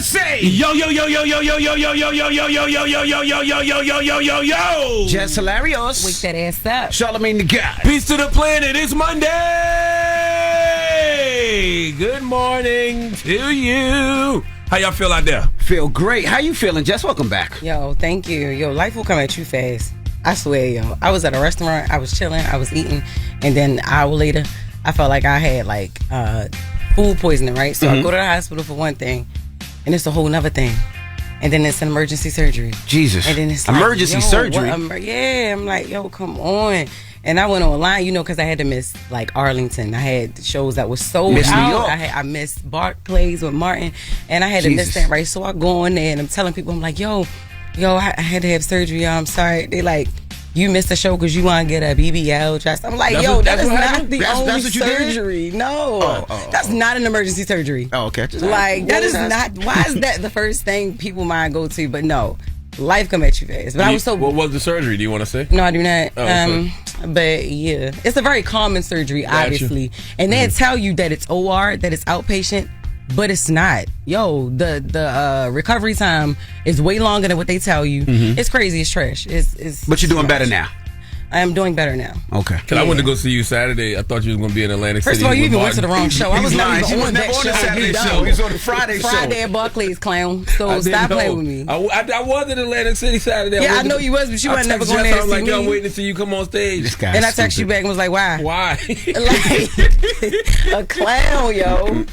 say yo. Jess Hilarious. Wake that ass up. Charlamagne the guy. Peace to the planet. It's Monday. Good morning to you. How y'all feel out there? Feel great. How you feeling, Jess? Welcome back. Yo, thank you. Yo, life will come at you fast. I swear, yo. I was at a restaurant. I was chilling. I was eating. And then an hour later, I felt like I had food poisoning, right? So I go to the hospital for one thing, and it's a whole nother thing. And then it's an emergency surgery. Jesus. And then it's emergency surgery? Yeah, I'm like, yo, come on. And I went online, because I had to miss, Arlington. I had shows that were sold Miss out. New York. I missed Barclays with Martin, and I had to miss that, right? So I go on there, and I'm telling people, I'm like, yo, I had to have surgery, I'm sorry. They like, you missed the show because you want to get a BBL dress. I'm like, that is not the only surgery. No. That's not an emergency surgery. Oh, okay. That is not, why is that the first thing people might go to? But no, life come at you fast. But I was so... What was the surgery? Do you want to say? No, I do not. Oh, okay. But yeah, it's a very common surgery, obviously. And they tell you that it's OR, that it's outpatient. But it's not. Yo, the recovery time is way longer than what they tell you. It's crazy. It's trash. But you're doing better now. I am doing better now. Okay. Because I went to go see you Saturday. I thought you was going to be in Atlantic City. First of all, you even went to the wrong show. I was never She was on never that on the show. Saturday show. He was on the Friday show. Friday at Barclays, clown. So stop playing with me. I was in Atlantic City Saturday. Yeah, I know you was, but you wasn't never going there to see me. I was like, yo, I'm waiting to see you come on stage. And I text you back and was like, why? Why? A clown, yo.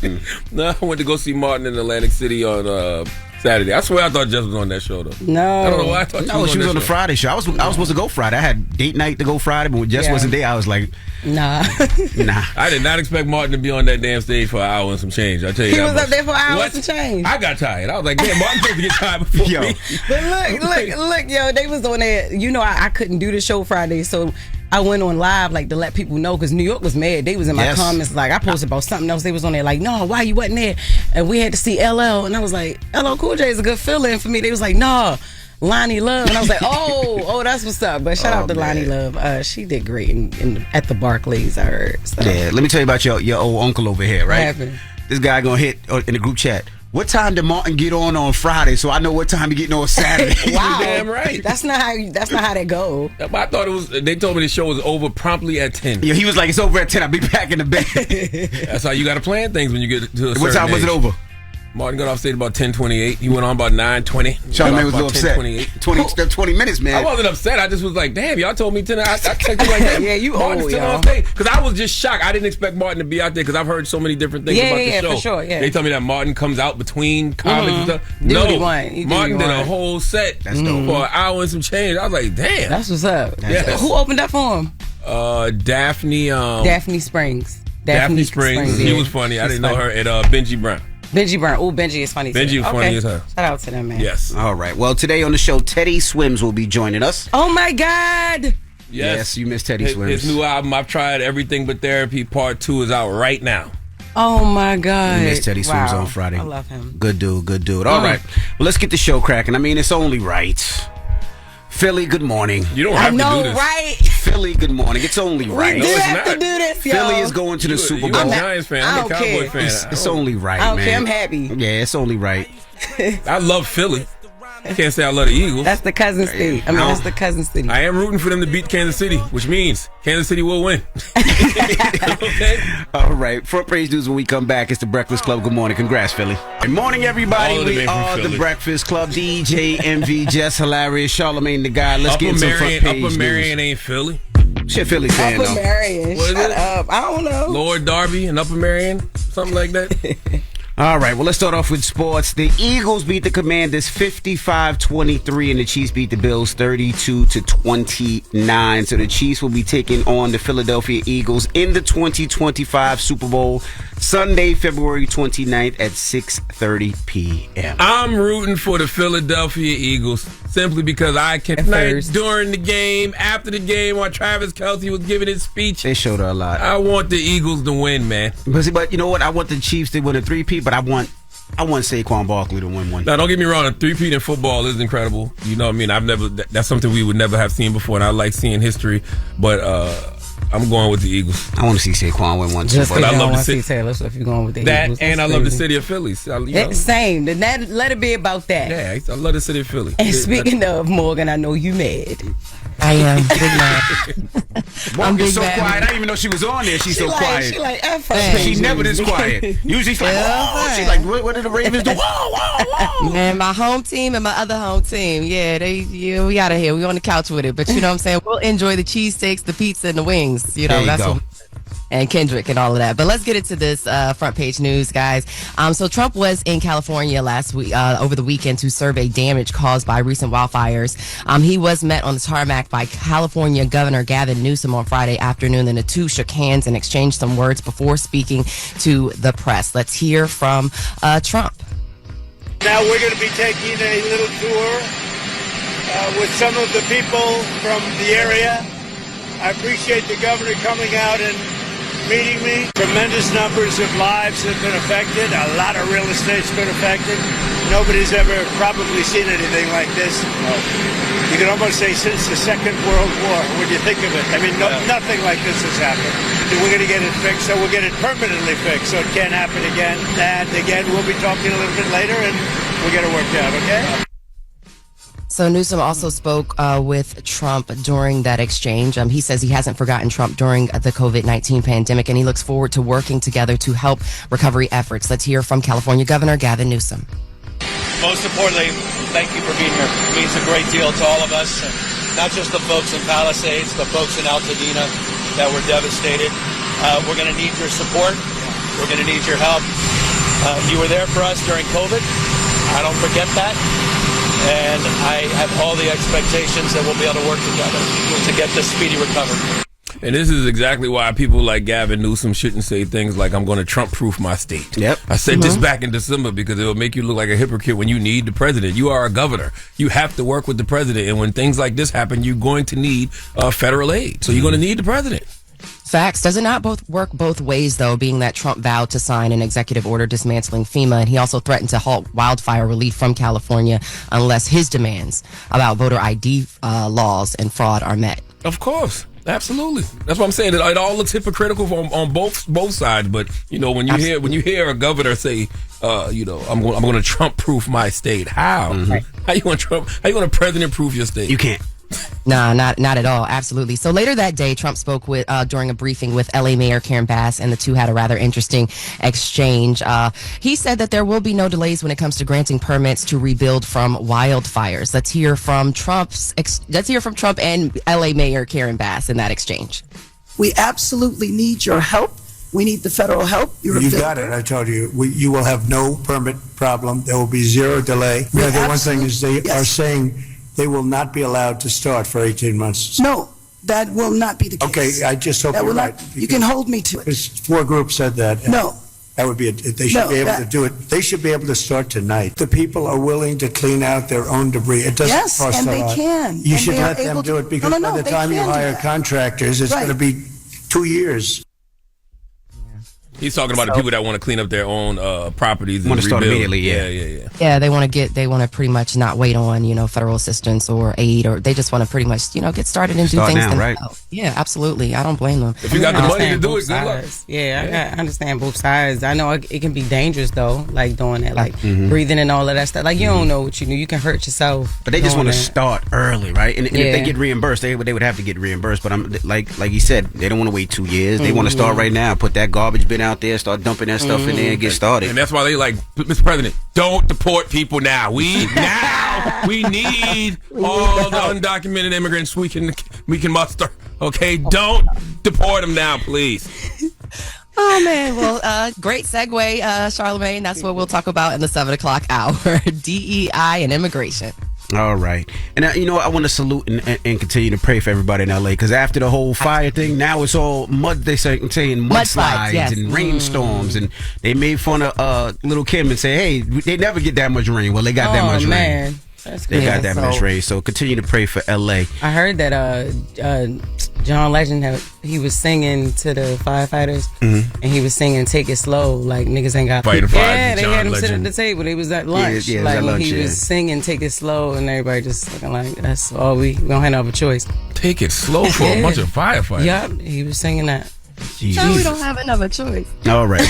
No, I went to go see Martin in Atlantic City on Saturday. I swear I thought Jess was on that show, though. No. I don't know why I thought she was on the Friday show. I was supposed to go Friday. I had date night to go Friday, but when Jess wasn't there, I was like, nah. I did not expect Martin to be on that damn stage for an hour and some change. I tell you he was up there for an hour and some change. I got tired. I was like, damn, Martin's supposed to get tired before me. But look, yo, they was on there. I couldn't do the show Friday, so I went on live to let people know, because New York was mad. They was in my comments I posted about something else. They was on there no, why you wasn't there? And we had to see LL, and I was like, LL Cool J is a good fill-in for me. They was like, nah, Lonnie Love, and I was like, oh, that's what's up. But shout out to Lonnie Love. She did great at the Barclays, I heard. So. Yeah, let me tell you about your old uncle over here, right? What happened? This guy gonna hit in the group chat. What time did Martin get on Friday, so I know what time he getting on Saturday? Wow, damn right. That's not how that go. I thought it was. They told me the show was over promptly at 10. Yeah, he was like, it's over at 10. I'll be back in the bed. That's how you got to plan things when you get to a certain What time was it over? Martin got off stage about 10:28. He went on about 9:20. Charlamagne was a little upset. 20 minutes, man. I wasn't upset. I just was like, damn, y'all told me 10. I texted him like that. Yeah, you Martin's old, still y'all. on stage. Because I was just shocked. I didn't expect Martin to be out there, because I've heard so many different things about the show. For sure, yeah. They told me that Martin comes out between comics and stuff. Martin did a whole set for an hour and some change. I was like, damn. That's what's up. Yes. Who opened up for him? Daphne. Daphne Springs. Daphne Springs. She was funny. I didn't know her. And Benji Brown. Benji Brown. Oh, Benji is funny too. Benji was funny as hell. Shout out to them, man. Yes. All right. Well, today on the show, Teddy Swims will be joining us. Oh, my God. Yes, you missed Teddy Swims. His new album, I've Tried Everything But Therapy, Part 2 is out right now. Oh, my God. You missed Teddy Swims on Friday. I love him. Good dude. All right. Well, let's get the show cracking. I mean, it's only right. Philly, good morning. You don't have to do this. Right? Philly, good morning. It's only right. We do have to do this, yo. Philly is going to the Super Bowl. I'm a Giants fan. I'm a Cowboy fan. It's only right, man. I don't care. I'm happy. Yeah, it's only right. I love Philly. Can't say I love the Eagles. That's the cousin city. That's the cousin city. I am rooting for them to beat Kansas City, which means Kansas City will win. Okay? All right. Front page news when we come back. It's the Breakfast Club. Good morning. Congrats, Philly. Good morning, everybody. We are the Breakfast Club. DJ, MV, Jess Hilarious, Charlamagne the guy. Let's get into front page Upper news. Marion ain't Philly. Shit, Philly fan, Upper Marion. What is Shut it? up. I don't know. Lord Darby and Upper Marion, something like that. All right, well, let's start off with sports. The Eagles beat the Commanders 55-23, and the Chiefs beat the Bills 32-29. So the Chiefs will be taking on the Philadelphia Eagles in the 2025 Super Bowl Sunday, February 29th at 6:30 p.m. I'm rooting for the Philadelphia Eagles simply because I can during the game, after the game, while Travis Kelce was giving his speech. They showed her a lot. I want the Eagles to win, man. But you know what? I want the Chiefs to win a 3-peat, but I want Saquon Barkley to win one. Now, don't get me wrong. A 3-peat in football is incredible. You know what I mean? That's something we would never have seen before, and I like seeing history. But I'm going with the Eagles. I want to see Saquon win one too. Just But I I love to see Taylor Swift. If you're going with the Eagles, and I love the city of Philly. So, Same. Let it be about that. Yeah, I love the city of Philly. And speaking of Morgan, I know you mad. I am big mad. I'm big so quiet. I didn't even know she was on there. She's so quiet. She like F her. She never this quiet. Usually she's like, whoa. She's like, what did the Ravens do? Whoa. Man, my home team and my other home team. Yeah, we out of here. We on the couch with it. But you know what I'm saying? We'll enjoy the cheesesteaks, the pizza, and the wings. You know, that's what. And Kendrick and all of that. But let's get into this front page news, guys. So Trump was in California last week, over the weekend, to survey damage caused by recent wildfires. He was met on the tarmac by California Governor Gavin Newsom on Friday afternoon. Then the two shook hands and exchanged some words before speaking to the press. Let's hear from Trump. Now we're going to be taking a little tour with some of the people from the area. I appreciate the governor coming out and meeting me. Tremendous numbers of lives have been affected. A lot of real estate's been affected. Nobody's ever probably seen anything like this. You can almost say since the Second World War, when you think of it. I mean, nothing like this has happened. We're going to get it fixed, so we'll get it permanently fixed, so it can't happen again. And again, we'll be talking a little bit later, and we'll get it worked out, okay? So Newsom also spoke with Trump during that exchange. He says he hasn't forgotten Trump during the COVID-19 pandemic, and he looks forward to working together to help recovery efforts. Let's hear from California Governor Gavin Newsom. Most importantly, thank you for being here. It means a great deal to all of us, not just the folks in Palisades, the folks in Altadena that were devastated. We're going to need your support. We're going to need your help. You were there for us during COVID. I don't forget that. And I have all the expectations that we'll be able to work together to get this speedy recovery. And this is exactly why people like Gavin Newsom shouldn't say things like, I'm going to Trump-proof my state. Yep. I said this back in December because it will make you look like a hypocrite when you need the president. You are a governor. You have to work with the president. And when things like this happen, you're going to need federal aid. So you're going to need the president. Facts. Does it not work both ways, though, being that Trump vowed to sign an executive order dismantling FEMA, and he also threatened to halt wildfire relief from California unless his demands about voter ID laws and fraud are met? Of course. Absolutely. That's what I'm saying. It all looks hypocritical on both sides. But you know, when you hear a governor say, I'm going to Trump-proof my state. How? How you going to president-proof your state? You can't. Nah, not at all. Absolutely. So later that day, Trump spoke with during a briefing with LA Mayor Karen Bass, and the two had a rather interesting exchange. He said that there will be no delays when it comes to granting permits to rebuild from wildfires. Let's hear from Trump and LA Mayor Karen Bass in that exchange. We absolutely need your help. We need the federal help. You got it. I told you. You will have no permit problem. There will be zero delay. The one thing is they are saying they will not be allowed to start for 18 months. No, that will not be the case. Okay, I just hope you're right. You can hold me to it. Four groups said that. No. That would be they should be able to do it. They should be able to start tonight. The people are willing to clean out their own debris. It doesn't cost a lot. Yes, and they can. You should let them do it because by the time you hire contractors, it's going to be 2 years. He's talking about the people that want to clean up their own properties and want to start rebuild. immediately. Yeah. Yeah, they want to pretty much not wait on, federal assistance or aid, or they just want to pretty much, get started and do things now, themselves. right? Yeah, absolutely. I don't blame them. If you got the money to do it, good luck. Yeah, I understand both sides. I know it can be dangerous though, like doing that, like breathing and all of that stuff. Like you don't know what you do. You can hurt yourself. But they just want to start early, right? And if they get reimbursed, they would have to get reimbursed. But I'm like you said, they don't want to wait 2 years. They want to start right now. Put that garbage bin out there. Start dumping that stuff in there and get started. And that's why they like, Mr. President, don't deport people now. We need all the undocumented immigrants we can muster. Okay, don't deport them now, please. Oh man, well, great segue, Charlamagne. That's what we'll talk about in the 7 o'clock hour: DEI and immigration. All right. And, I want to salute and continue to pray for everybody in L.A. because after the whole fire thing, now it's all mud. They're saying mudslides yes. and rainstorms. And they made fun of Little Kim and say, hey, they never get that much rain. Well, they got that much rain. They got that much raised. So continue to pray for LA. I heard that John Legend he was singing to the firefighters, and he was singing "Take It Slow," like niggas ain't got fighting fire. Yeah, they John had him sit Legend. at the table. They was at lunch. Yeah, like at lunch, he was singing "Take It Slow," and everybody just looking like that's all we don't have no other choice. Take it slow for a bunch of firefighters. Yup, he was singing that. No, we don't have another choice. All right.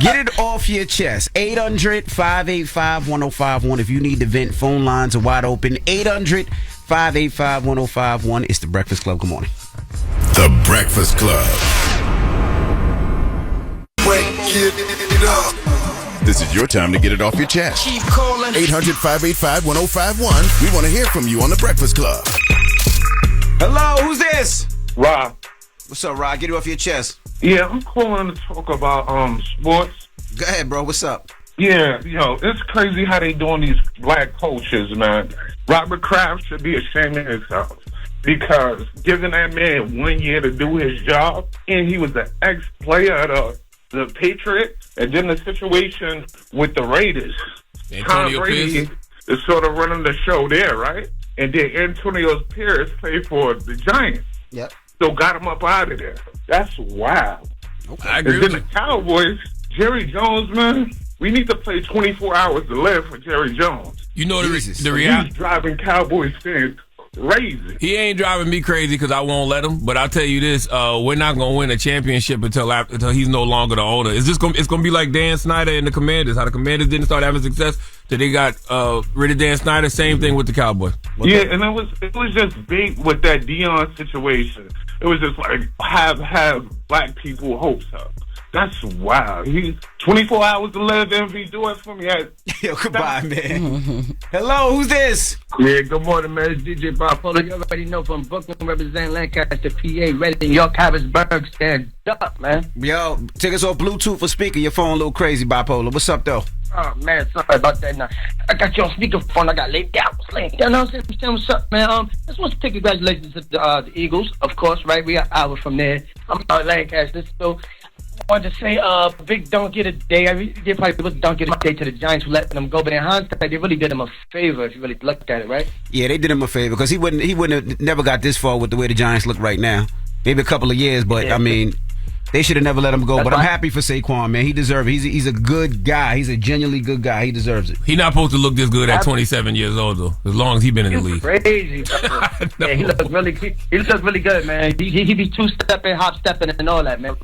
Get it off your chest. 800-585-1051. If you need to vent, phone lines are wide open. 800-585-1051. It's The Breakfast Club. Good morning. The Breakfast Club. This is your time to get it off your chest. Keep calling. 800-585-1051. We want to hear from you on The Breakfast Club. Hello, who's this? Rob. What's up, Rod? Get it off your chest. Yeah, I'm calling to talk about sports. Go ahead, bro. What's up? Yeah, it's crazy how they doing these black coaches, man. Robert Kraft should be ashamed of himself because giving that man 1 year to do his job, and he was an ex-player of the Patriots, and then the situation with the Raiders. Tom Brady is sort of running the show there, right? And then Antonio Pierce played for the Giants. Yep. So got him up out of there. That's wild. Okay. I agree and then the Cowboys, Jerry Jones, man, we need to play 24 hours to live for Jerry Jones. You know the reality. He's driving Cowboys fans crazy. He ain't driving me crazy because I won't let him. But I'll tell you this: we're not gonna win a championship until he's no longer the owner. It's gonna be like Dan Snyder and the Commanders. How the Commanders didn't start having success till they got rid of Dan Snyder. Same thing with the Cowboys. Yeah, and it was just big with that Dion situation. It was just like have black people hopes up. That's wild. He's 24 hours to live. MV, do it for me. Yo, goodbye, man. Hello, who's this? Yeah, good morning, man. It's DJ Bipolar. You already know from Brooklyn, representing Lancaster, PA, Reading, York, Harrisburg. Stand up, man. Yo, take us off Bluetooth for speaker. Your phone a little crazy, Bipolar. What's up, though? Oh, man, sorry about that. Now, I got you on speakerphone. I got laid down. You know what I'm saying? What's up, man? Just want to take congratulations to the Eagles, of course, right? We got hours from there. I'm out Lancaster, so I wanted to say, big don't get a day. They probably was don't get a day to the Giants who let them go, but in hindsight, they really did them a favor if you really looked at it, right? Yeah, they did him a favor because he wouldn't have never got this far with the way the Giants look right now. Maybe a couple of years, but I mean, they should have never let him go. But I'm happy for Saquon, man. He deserves it. He's a good guy. He's a genuinely good guy. He deserves it. He's not supposed to look this good at 27 years old, though. As long as he's been in the league. Crazy. Yeah, he looks really good, man. He be two-stepping, hop-stepping, and all that, man.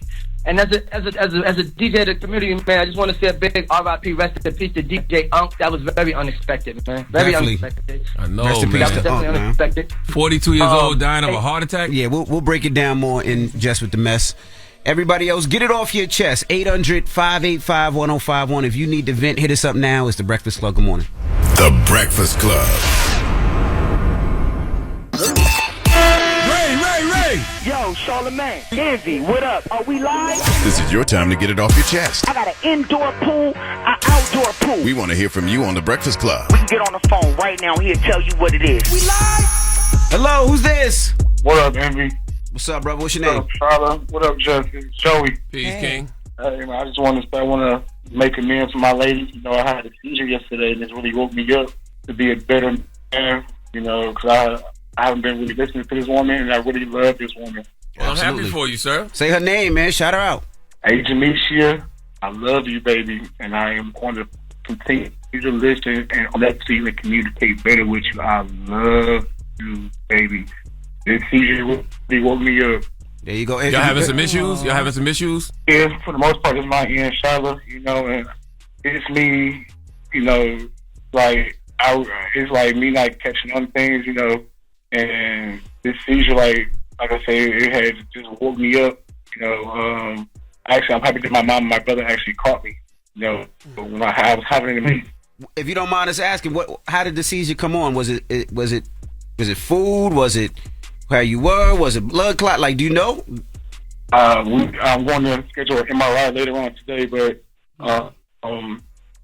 And as a DJ of the community, man, I just want to say a big R.I.P. rest in peace to DJ Unk. That was very unexpected, man. Very unexpected. I know, rest in man. peace That was definitely unexpected. 42 years old, dying of a heart attack. Yeah, we'll break it down more in Jess With The Mess. Everybody else, get it off your chest. 800-585-1051. If you need to vent, hit us up now. It's The Breakfast Club. Good morning. The Breakfast Club. Ray. Yo, Charlamagne, Envy, what up? Are we live? This is your time to get it off your chest. I got an indoor pool, an outdoor pool. We want to hear from you on The Breakfast Club. We can get on the phone right now. He'll tell you what it is. We live? Hello, who's this? What up, Envy? What's up, brother? What's your name? What up, Charla? What up, Jess? It's Joey. Peace, King. Hey, man, I just want to make amends for my lady. You know, I had a seizure yesterday, and it really woke me up to be a better man, because I haven't been really listening to this woman, and I really love this woman. Well, I'm happy for you, sir. Say her name, man. Shout her out. Hey, Jamisha, I love you, baby, and I am going to continue to listen and let you and communicate better with you. I love you, baby. This seizure really woke me up. There you go. Y'all having some issues? Yeah, for the most part, it's my end, Charla, and it's me, it's like me not catching on things, and this seizure, like I say, it had just woke me up, actually, I'm happy that my mom and my brother actually caught me, when I was having it. If you don't mind us asking, how did the seizure come on? Was it food? Was it how you were? Was it blood clot? Like, do you know? I'm going to schedule an MRI later on today, but I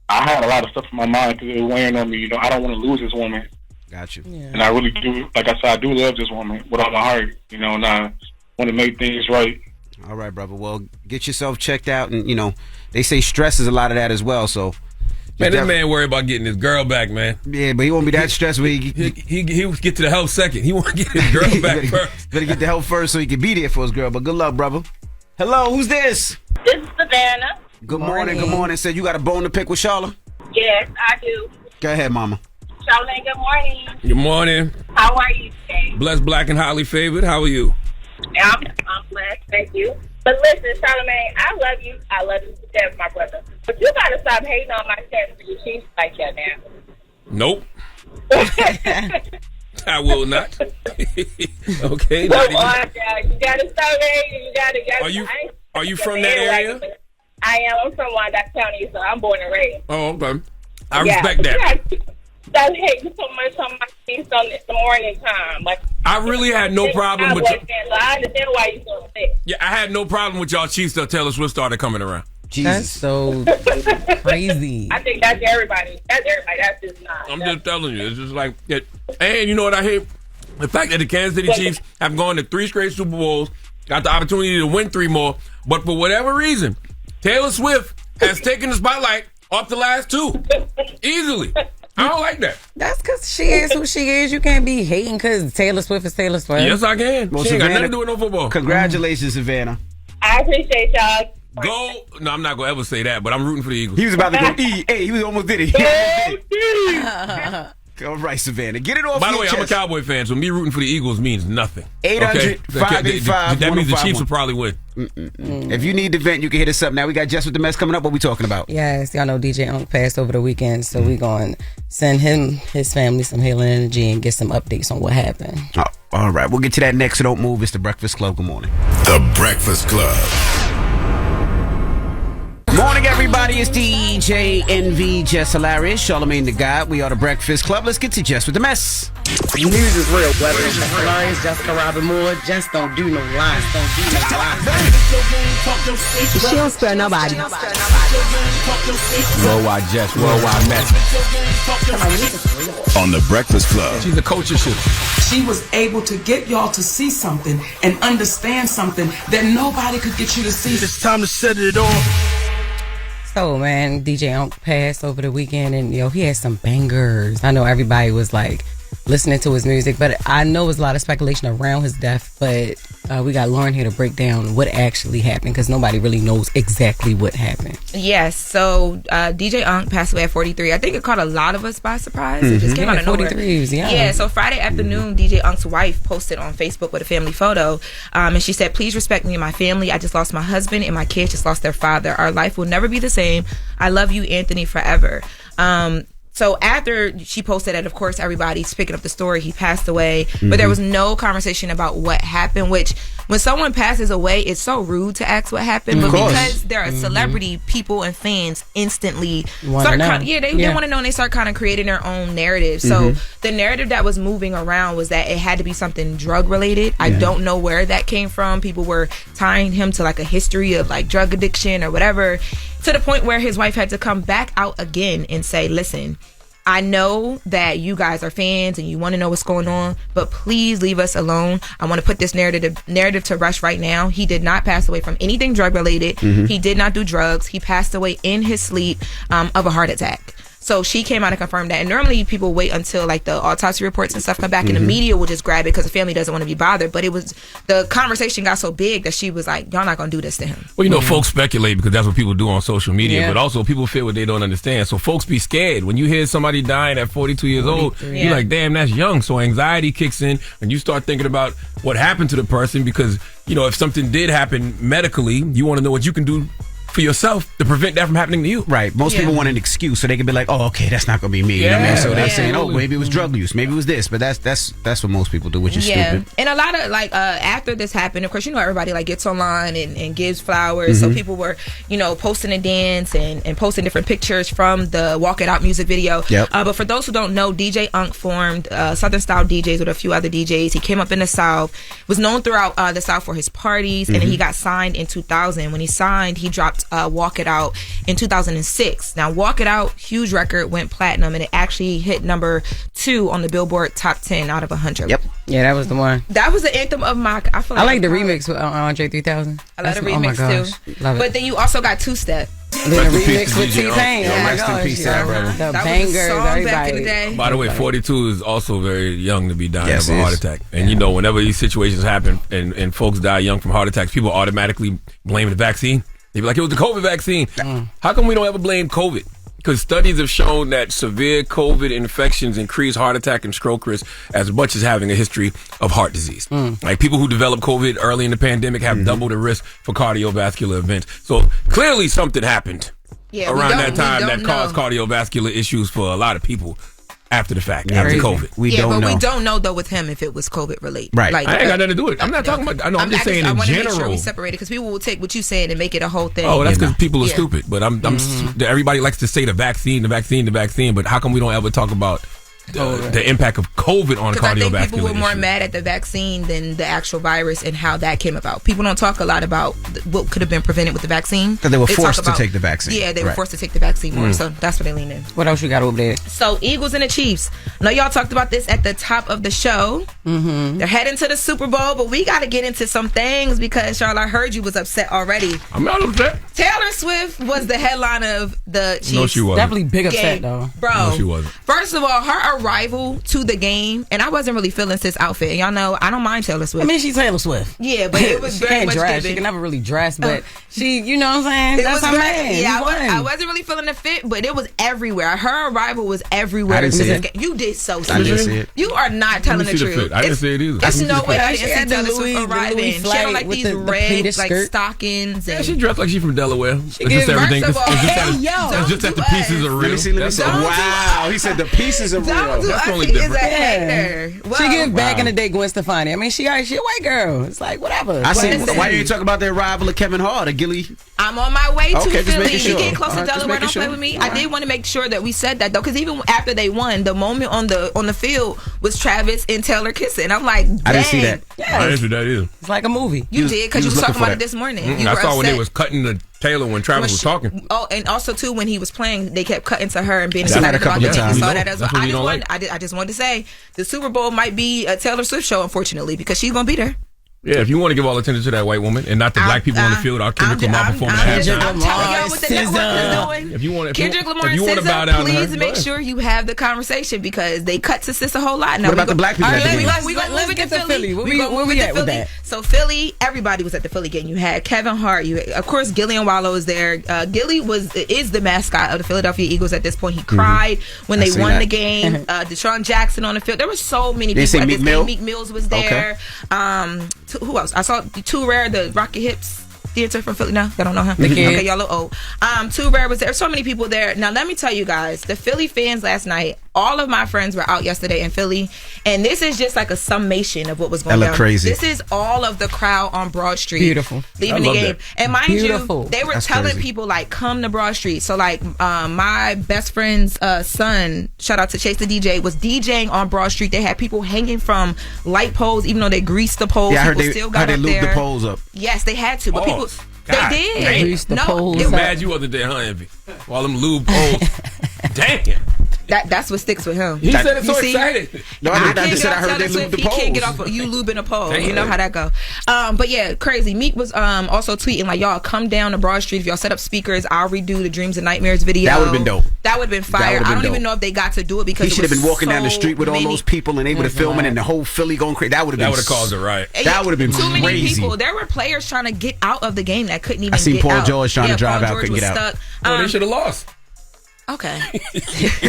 had a lot of stuff in my mind because it was weighing on me. I don't want to lose this woman. Got you. Yeah. And I really do. Like I said, I do love this woman with all my heart. And I want to make things right. All right, brother. Well, get yourself checked out, and they say stress is a lot of that as well. So Man, this man worried about getting his girl back, man. Yeah, but he won't be that stressed when he get to the help second. He want to get his girl back first. Better get the help first so he can be there for his girl. But good luck, brother. Hello, who's this? This is Savannah. Good morning. Good morning. Said you got a bone to pick with Charla? Yes, I do. Go ahead, mama. Charlamagne, good morning. Good morning. How are you today? Blessed, black, and highly favored. How are you? I'm blessed. Thank you. But listen, Charlamagne, I love you. I love you to death, my brother. But you got to stop hating on my chance for your Chiefs like that now. Nope. I will not. Okay. Come on, God. You got to stop hating. You got to. Are you from that area? I am. I'm from Wyandotte County, so I'm born and raised. Oh, okay. I respect that. Stop hating so much on my Chiefs on the morning time. Like, I really had no problem with I understand why you're so sick. Yeah, I had no problem with y'all Chiefs till Taylor Swift started coming around. Jesus. That's so crazy. I think that's everybody. That's just not. I'm just telling you. It's just like it. And you know what I hate? The fact that the Kansas City Chiefs have gone to 3 straight Super Bowls, got the opportunity to win 3 more, but for whatever reason, Taylor Swift has taken the spotlight off the last 2. Easily. I don't like that. That's because she is who she is. You can't be hating because Taylor Swift is Taylor Swift. Yes, I can. Well, she ain't Savannah, got nothing to do with no football. Congratulations, Savannah. I appreciate y'all. Go. No, I'm not going to ever say that, but I'm rooting for the Eagles. He was about to go E-A. He was almost did it. All right, Savannah. Get it off. By the way, chest. I'm a Cowboy fan, so me rooting for the Eagles means nothing. 800-585-1051. That means the Chiefs will probably win. If you need the vent, you can hit us up. Now we got Jess with the Mess coming up. What we talking about? Yes, y'all know DJ Unk passed over the weekend, so we going to send his family some healing energy and get some updates on what happened. Oh, all right, we'll get to that next. So don't move. It's the Breakfast Club. Good morning. The Breakfast Club. Morning, everybody. It's DJ NV, Jess Hilarious, Charlamagne the God. We are the Breakfast Club. Let's get to Jess with the Mess. News is real, whether it's Jess Hilarious, Jessica Robin Moore, just don't do no lies, She don't spare nobody. Worldwide Jess, worldwide Mess. On the Breakfast Club. She's the coach of shit. She was able to get y'all to see something and understand something that nobody could get you to see. It's time to set it off. So, man, DJ Unk passed over the weekend, and he had some bangers. I know everybody was like listening to his music, but I know there's a lot of speculation around his death. But we got Lauren here to break down what actually happened because nobody really knows exactly what happened. Yes, so DJ Unk passed away at 43. I think it caught a lot of us by surprise. It just came out of nowhere. 43, yeah. Yeah, so Friday afternoon, DJ Unk's wife posted on Facebook with a family photo, and she said, "Please respect me and my family. I just lost my husband and my kids just lost their father. Our life will never be the same. I love you, Anthony, forever." So after she posted that, of course, everybody's picking up the story. He passed away, but there was no conversation about what happened, which when someone passes away, it's so rude to ask what happened. But because they're a celebrity, people and fans instantly they want to know and they start kind of creating their own narrative. So the narrative that was moving around was that it had to be something drug related. I don't know where that came from. People were tying him to like a history of like drug addiction or whatever, to the point where his wife had to come back out again and say, "Listen, I know that you guys are fans and you want to know what's going on, but please leave us alone. I want to put this narrative to rest right now. He did not pass away from anything drug related. He did not do drugs. He passed away in his sleep of a heart attack." So she came out and confirmed that. And normally people wait until like the autopsy reports and stuff come back and the media will just grab it because the family doesn't want to be bothered. But the conversation got so big that she was like, "Y'all not going to do this to him." Well, folks speculate because that's what people do on social media, but also people feel what they don't understand. So folks be scared. When you hear somebody dying at 42 years old, you're like, damn, that's young. So anxiety kicks in and you start thinking about what happened to the person because, if something did happen medically, you want to know what you can do for yourself to prevent that from happening to you. Right. Most people want an excuse so they can be like, "Oh, okay, that's not going to be me." You know what I mean? So they're saying, "Oh, maybe it was drug use, maybe it was this," but that's what most people do, which is stupid. And a lot of after this happened, of course, everybody like gets online and gives flowers. So people were, posting a dance and posting different pictures from the Walk It Out music video. But for those who don't know, DJ Unk formed Southern Style DJs with a few other DJs. He came up in the South, was known throughout the South for his parties, and then he got signed in 2000. When he signed, he dropped Walk It Out in 2006. Now, Walk It Out, huge record, went platinum, and it actually hit number 2 on the Billboard Top 10 out of 100. Yep. Yeah, that was the one. That was the anthem of Mack. I like the remix with Andre 3000. I love the remix too. Love it. But then you also got Two Step. Then a remix with T-Pain. Rest in peace, brother. The bangers, everybody. Back in the day. By the way, 42 is also very young to be dying of a heart attack. And Yeah. you know, whenever these situations happen and folks die young from heart attacks, people automatically blame the vaccine. They be like, it was the COVID vaccine. How come we don't ever blame COVID? Because studies have shown that severe COVID infections increase heart attack and stroke risk as much as having a history of heart disease. Like people who develop COVID early in the pandemic have double the risk for cardiovascular events. So clearly something happened around that time that caused cardiovascular issues for a lot of people after the fact, after COVID. We don't know though with him if it was COVID related. Right. Like, I ain't got nothing to do with it. I'm not talking about. I'm just saying in I want to make general. sure we separate it because people will take what you saying and make it a whole thing. Oh, that's because people are stupid. But everybody likes to say the vaccine. But how come we don't ever talk about the impact of COVID on cardiovascular I think people were more issues? mad at the vaccine than the actual virus and how that came about. People don't talk a lot about what could have been prevented with the vaccine. Because they were forced talk to about- take the vaccine. Yeah, they were forced to take the vaccine more. So that's what they lean in. What else you got over there? So Eagles and the Chiefs. I know y'all talked about this at the top of the show. They're heading to the Super Bowl, but we got to get into some things because Charlotte, I heard you was upset already. I'm not upset. Taylor Swift was the headline of the Chiefs. No, she wasn't. Definitely big game. upset though. Bro. No, she wasn't. First of all, her arrival to the game, and I wasn't really feeling sis outfit. And y'all know I don't mind Taylor Swift. I mean, she's Taylor Swift. Yeah, but it was she very can't much dress. given. She can never really dress, but she, you know what I'm saying? It That's was her very- man. Yeah, He I won. wasn't really feeling the fit, but it was everywhere. Her arrival was everywhere. I didn't see it. You did so. I didn't see it. You are not telling the see the truth. fit. I didn't see it either. There's no way I She didn't had see the Taylor Louis- Swift the arriving. Louis She had flight on like with these the red pleated like skirt. stockings. Yeah, And she dressed like she from Delaware. It's just gives- everything. First of all, It's just that the pieces are real. Let me see. That's all. Wow, he said the pieces are real. Don't do That's us. only He is different. a hater. She give back Wow. in the day Gwen Stefani. I mean, she a white girl. It's like whatever. I see. Listen. Why you talk about the arrival of Kevin Hart, a Gilly? I'm on my way to Okay, just Philly. making We sure. getting close All to right, just Delaware. making Don't play sure. with me. All I did want to make sure that we said that though, because even after they won, the moment on the field was Travis and Taylor kissing. I'm like, dang. I didn't see that. I didn't see that either. It's like a movie. You did because you was looking talking for about it that. this morning. Mm-mm. You I were saw when they upset. was cutting the Taylor when Travis was talking. Oh, and also too when he was playing, they kept cutting to her and being I've seen that excited a couple about of the game. times. You saw You that know, as well. that's what you don't like. I just wanted to say the Super Bowl might be a Taylor Swift show, unfortunately, because she's gonna be there. Yeah, if you want to give all attention to that white woman and not the black people on the field, our Kendrick Lamar performing at I'm halftime. telling y'all what the network is doing. If you want, Kendrick Lamar if and you want to bow SZA, down to her, please go make ahead. sure you have the conversation because they cut to sis a whole lot. Now What about the black people at the game? We gonna Let's move it get to to Philly. Philly. Where we at with that? So Philly, everybody was at the Philly game. You had Kevin Hart. Of course, Gillian Wallow is there. Gilly is the mascot of the Philadelphia Eagles at this point. He cried when they seen won that. the game. Deshaun Jackson on the field. There were so many They people say at Meek this Mill? game. Meek Mills was there. Who else? I saw Too Rare, the Rocket Hips dancer from Philly. No, y'all don't know him. The kid. Okay, y'all look old. Too Rare was there. So many people there. Now let me tell you guys, the Philly fans last night. All of my friends were out yesterday in Philly, and this is just like a summation of what was going That down. look crazy. This is all of the crowd on Broad Street. Beautiful. Leaving I the love game. that. And mind Beautiful. you, they were That's telling crazy. people like, come to Broad Street. So like my best friend's son, shout out to Chase the DJ, was DJing on Broad Street. They had people hanging from light poles, even though they greased the poles. Yeah, I heard people they still how got they up lubed there. the poles up. Yes, they had to, but people Pause. God they did. damn. Greased the no, poles it- I'm up. mad you wasn't there, huh, Envy? While them lube poles. Damn. that's what sticks with him. He said it You so see? excited. No, I I can't just get said I off heard Taylor they Swift. lubed the He can't get poles. off you lubing a pole. Damn. You know how that go. But yeah, crazy. Meek was also tweeting like, y'all come down to Broad Street. If y'all set up speakers, I'll redo the Dreams and Nightmares video. That would've been dope. That would have been fire. would've been I don't dope. even know if they got to do it because He should have been walking down the street with all many- those people and they would have filming and the whole Philly going crazy. That would have That been would have caused a riot. That would have been too many crazy. people. There were players trying to get out of the game that couldn't even. I seen get Paul out. George trying to drive Paul out, George couldn't was get out. stuck. Oh, they should have lost. Okay.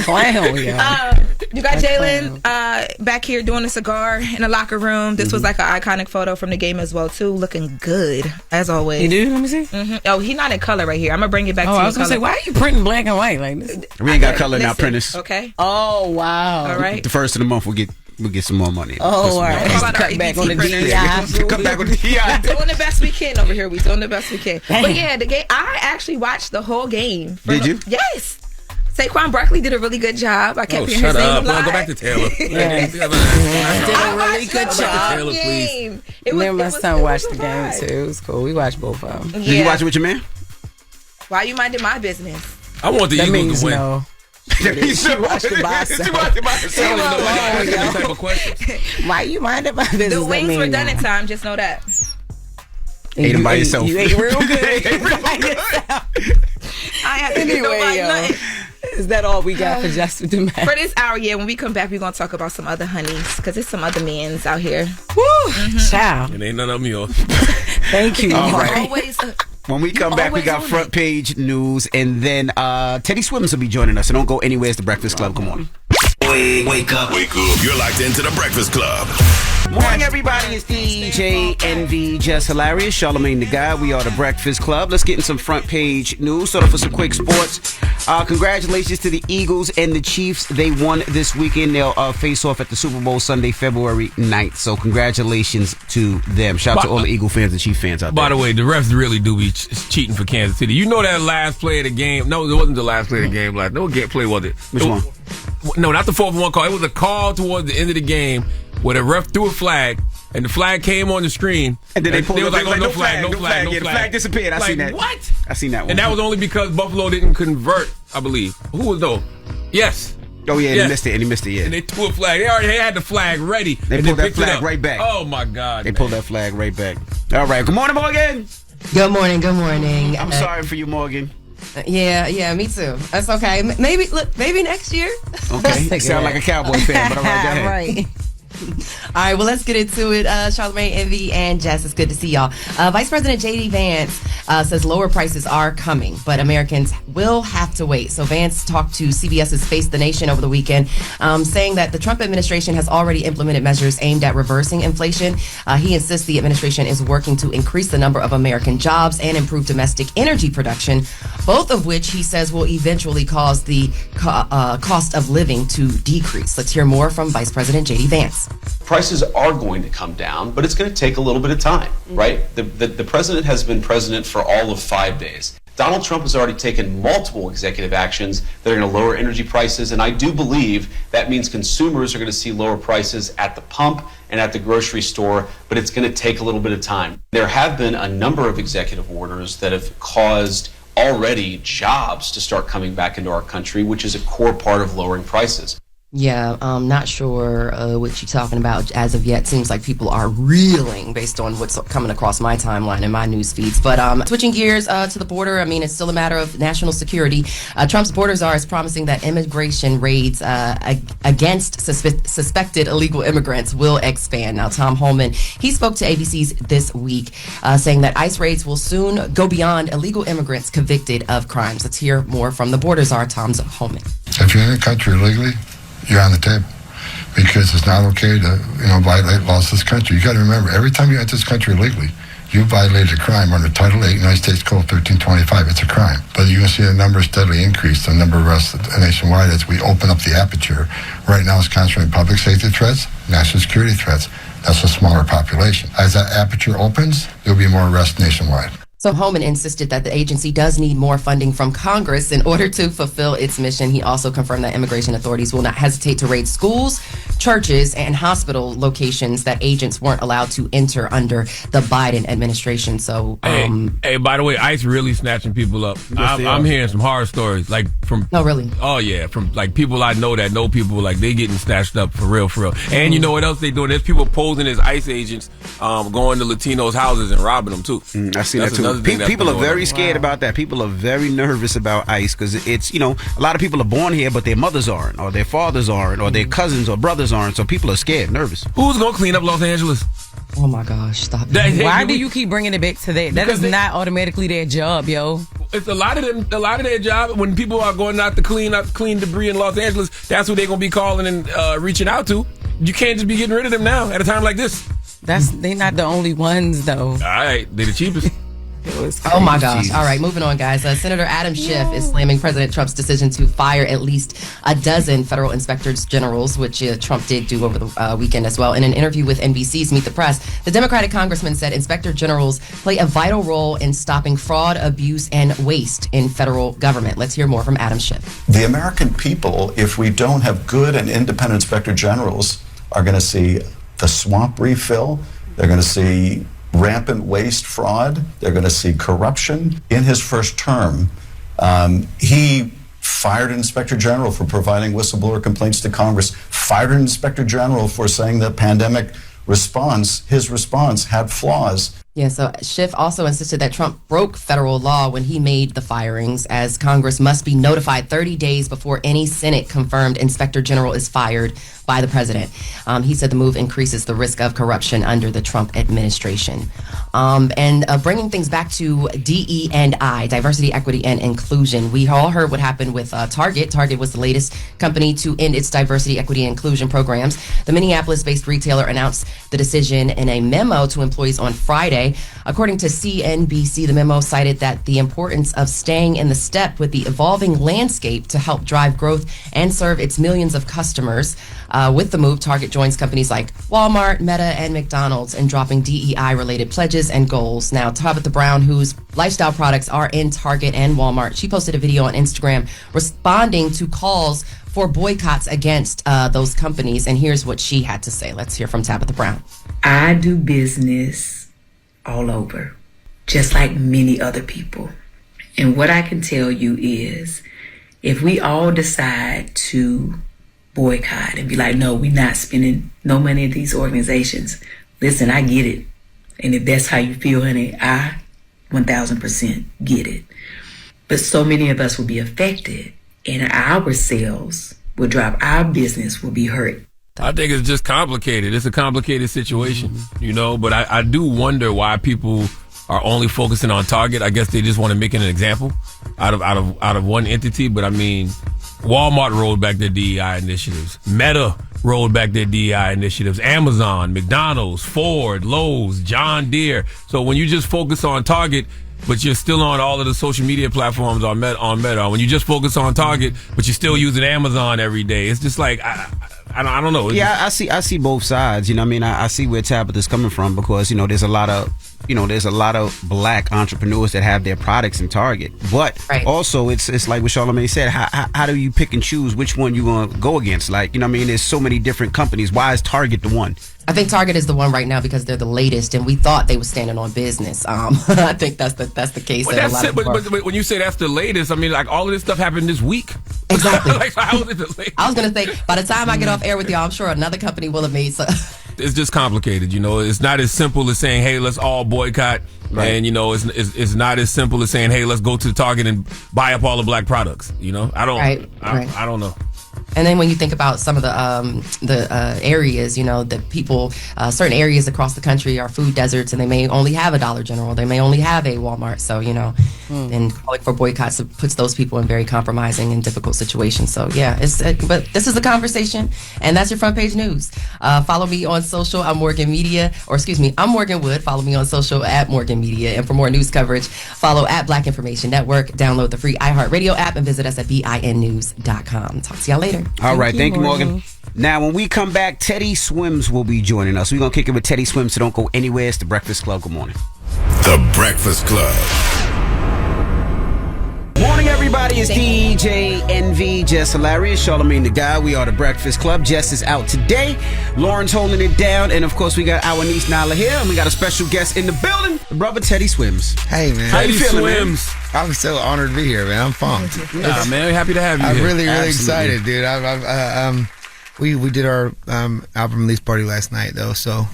Clown, y'all. You got Jalen back here doing a cigar in the locker room. This was like an iconic photo from the game as well too. Looking good as always. You do? Let me see. Oh, he's not in color right here. I'm gonna bring it back to Oh, you. I was gonna say, why are you printing black and white like this? We ain't got color now, Listen, printers. Okay. Oh wow. All right. The first of the month we'll get some more money. Oh, all right. All about our Cut back EBT on the printers. DEI. Come back with the We're doing the best we can over here. We doing the best we can. But yeah, the game. I actually watched the whole game. Did you? Yes. Saquon Barkley did a really good job. I kept Oh, hearing shut his name up. live. Go back to Taylor. Yes. I Did a really watched good the job. Taylor, please. game. It was, Me and my it was- son it watched was the game a vibe. too. It was cool. We watched both of them. Did you watch it with your man? Why you minding my business? I want the That Eagles means to win. no. She watched it by herself. She watched it by herself. I don't even know why I ask these type of questions. Why you minded my business? The That wings were mean done no. in time. Just know that. Ate them by yourself. You ate real good. I have to Anyway, is that all we got for Jess With The Mess? For this hour, yeah. When we come back, we're gonna talk about some other honeys because there's some other men's out here. Woo, child. It ain't none of them yours. Thank you. All right. Always. When we come back, we got front page news, and then Teddy Swims will be joining us. So don't go anywhere. It's the Breakfast Club. Come on. Wake up. You're locked into the Breakfast Club. Morning, everybody. It's DJ NV, Jess Hilarious, Charlamagne the Guy. We are the Breakfast Club. Let's get in some front page news. Start off with some quick sports. Congratulations to the Eagles and the Chiefs. They won this weekend. They'll face off at the Super Bowl Sunday, February 9th. So congratulations to them. Shout out to all the Eagle fans and Chief fans out there. By the way, the refs really do be cheating for Kansas City. You know that last play of the game? No, it wasn't the last play of the game. No play was it? Which one? No, not the 4-1 call. It was a call towards the end of the game where the ref threw a flag, and the flag came on the screen. And then they pulled it like, like, no flag. Yeah, the flag disappeared. I seen that. What? I seen that one. And that was only because Buffalo didn't convert, I believe. Who was though? Yes. Oh, yeah, yes. He missed it, yeah. And they threw a flag. They already had the flag ready. They pulled that flag right back. Oh, my God. They pulled that flag right back. All right. Good morning, Morgan. Good morning. I'm sorry for you, Morgan. Yeah, me too. That's okay. Maybe next year. Okay. Sound like a Cowboy fan, but all right, go ahead. Right. All right, well, let's get into it. Charlamagne, Envy, and Jess, it's good to see y'all. Vice President J.D. Vance says lower prices are coming, but Americans will have to wait. So Vance talked to CBS's Face the Nation over the weekend, saying that the Trump administration has already implemented measures aimed at reversing inflation. He insists the administration is working to increase the number of American jobs and improve domestic energy production, both of which he says will eventually cause the cost of living to decrease. Let's hear more from Vice President J.D. Vance. Prices are going to come down, but it's going to take a little bit of time, right? The president has been president for all of 5 days. Donald Trump has already taken multiple executive actions that are going to lower energy prices, and I do believe that means consumers are going to see lower prices at the pump and at the grocery store, but it's going to take a little bit of time. There have been a number of executive orders that have caused already jobs to start coming back into our country, which is a core part of lowering prices. Yeah, I'm not sure what you're talking about as of yet. Seems like people are reeling based on what's coming across my timeline and my news feeds. But switching gears to the border, I mean, it's still a matter of national security. Trump's border czar is promising that immigration raids against suspected illegal immigrants will expand. Now, Tom Homan, he spoke to ABC's This Week, saying that ICE raids will soon go beyond illegal immigrants convicted of crimes. Let's hear more from the border czar, Tom Homan. If you're in the country illegally, you're on the table, because it's not okay to violate laws of this country. You got to remember, every time you enter this country illegally, you violated a crime under Title 8, United States Code 1325. It's a crime. But you're going to see the number steadily increase, the number of arrests nationwide as we open up the aperture. Right now it's concentrating public safety threats, national security threats. That's a smaller population. As that aperture opens, there'll be more arrests nationwide. So Homan insisted that the agency does need more funding from Congress in order to fulfill its mission. He also confirmed that immigration authorities will not hesitate to raid schools, churches, and hospital locations that agents weren't allowed to enter under the Biden administration. So, hey, by the way, ICE really snatching people up. Yes, I'm hearing some horror stories, like from. Oh, really? Oh, yeah, from like people I know that know people, like they getting snatched up for real. And you know what else they doing? There's people posing as ICE agents, going to Latinos' houses and robbing them too. I see that too. People are very scared about that. People are very nervous about ICE because it's, a lot of people are born here, but their mothers aren't, or their fathers aren't, or their cousins or brothers aren't. So people are scared, nervous. Who's going to clean up Los Angeles? Oh my gosh, stop. Why do you keep bringing it back to that? That is not automatically their job, yo. It's a lot of their job. When people are going out to clean debris in Los Angeles, that's who they're going to be calling and reaching out to. You can't just be getting rid of them now at a time like this. They're not the only ones, though. All right, they're the cheapest. Oh my gosh. Jesus. All right, moving on, guys. Senator Adam Schiff is slamming President Trump's decision to fire at least a dozen federal inspectors generals, which Trump did do over the weekend as well. In an interview with NBC's Meet the Press, the Democratic congressman said inspector generals play a vital role in stopping fraud, abuse, and waste in federal government. Let's hear more from Adam Schiff. The American people, if we don't have good and independent inspector generals, are going to see the swamp refill. They're going to see rampant waste, fraud. They're going to see corruption. In his first term, he fired an inspector general for providing whistleblower complaints to Congress, fired an inspector general for saying the pandemic response, his response, had flaws. Yeah, so Schiff also insisted that Trump broke federal law when he made the firings, as Congress must be notified 30 days before any Senate-confirmed inspector general is fired by the president. He said the move increases the risk of corruption under the Trump administration. And bringing things back to DE&I, diversity, equity, and inclusion. We all heard what happened with Target. Target was the latest company to end its diversity, equity, and inclusion programs. The Minneapolis-based retailer announced the decision in a memo to employees on Friday. According to CNBC, the memo cited that the importance of staying in the step with the evolving landscape to help drive growth and serve its millions of customers. With the move, Target joins companies like Walmart, Meta, and McDonald's in dropping DEI-related pledges and goals. Now, Tabitha Brown, whose lifestyle products are in Target and Walmart, she posted a video on Instagram responding to calls for boycotts against those companies. And here's what she had to say. Let's hear from Tabitha Brown. I do business all over, just like many other people. And what I can tell you is, if we all decide to boycott and be like, no, we're not spending no money at these organizations. Listen, I get it. And if that's how you feel, honey, I 1000% get it. But so many of us will be affected, and our sales will drop. Our business will be hurt. I think it's just complicated. It's a complicated situation, you know, but I do wonder why people are only focusing on Target. I guess they just want to make it an example out of one entity. But I mean, Walmart rolled back their DEI initiatives. Meta rolled back their DEI initiatives. Amazon, McDonald's, Ford, Lowe's, John Deere. So when you just focus on Target, but you're still on all of the social media platforms on Meta, when you just focus on Target, but you're still using Amazon every day, it's just like, I don't know. Yeah, I see both sides. You know what I mean? I see where Tabitha's coming from, because, you know, there's a lot of black entrepreneurs that have their products in Target. But also it's like what Charlamagne said, how do you pick and choose which one you going to go against? Like, you know what I mean? There's so many different companies. Why is Target the one? I think Target is the one right now because they're the latest, and we thought they were standing on business. I think that's the case. Well, that's it. But when you say that's the latest, I mean, like, all of this stuff happened this week. Exactly. Like, how is it the latest? I was going to say, by the time I get off air with y'all, I'm sure another company will have made some. It's just complicated, you know. It's not as simple as saying, hey, let's all boycott. Right. And, you know, it's not as simple as saying, hey, let's go to Target and buy up all the black products. You know, I don't know. And then when you think about some of the areas, you know, that people, certain areas across the country are food deserts, and they may only have a Dollar General, they may only have a Walmart. So, you know, and calling for boycotts puts those people in very compromising and difficult situations. So, yeah, but this is a conversation, and that's your front page news. Follow me on social. I'm Morgan Wood. Follow me on social at Morgan Media. And for more news coverage, follow at Black Information Network. Download the free iHeartRadio app and visit us at BINnews.com. Talk to y'all later. All right, thank you, Morgan. Now, when we come back, Teddy Swims will be joining us. We're going to kick it with Teddy Swims, so don't go anywhere. It's The Breakfast Club. Good morning. The Breakfast Club. Morning, everybody. It's DJ NV, Jess Hilarious, Charlamagne the Guy. We are The Breakfast Club. Jess is out today. Lauren's holding it down. And, of course, we got our niece Nala here. And we got a special guest in the building, the brother Teddy Swims. Hey, man. How you feeling, man? I'm so honored to be here, man. I'm pumped. Nah, man. Happy to have you I'm here. really excited, dude. We did our album release party last night, though. So,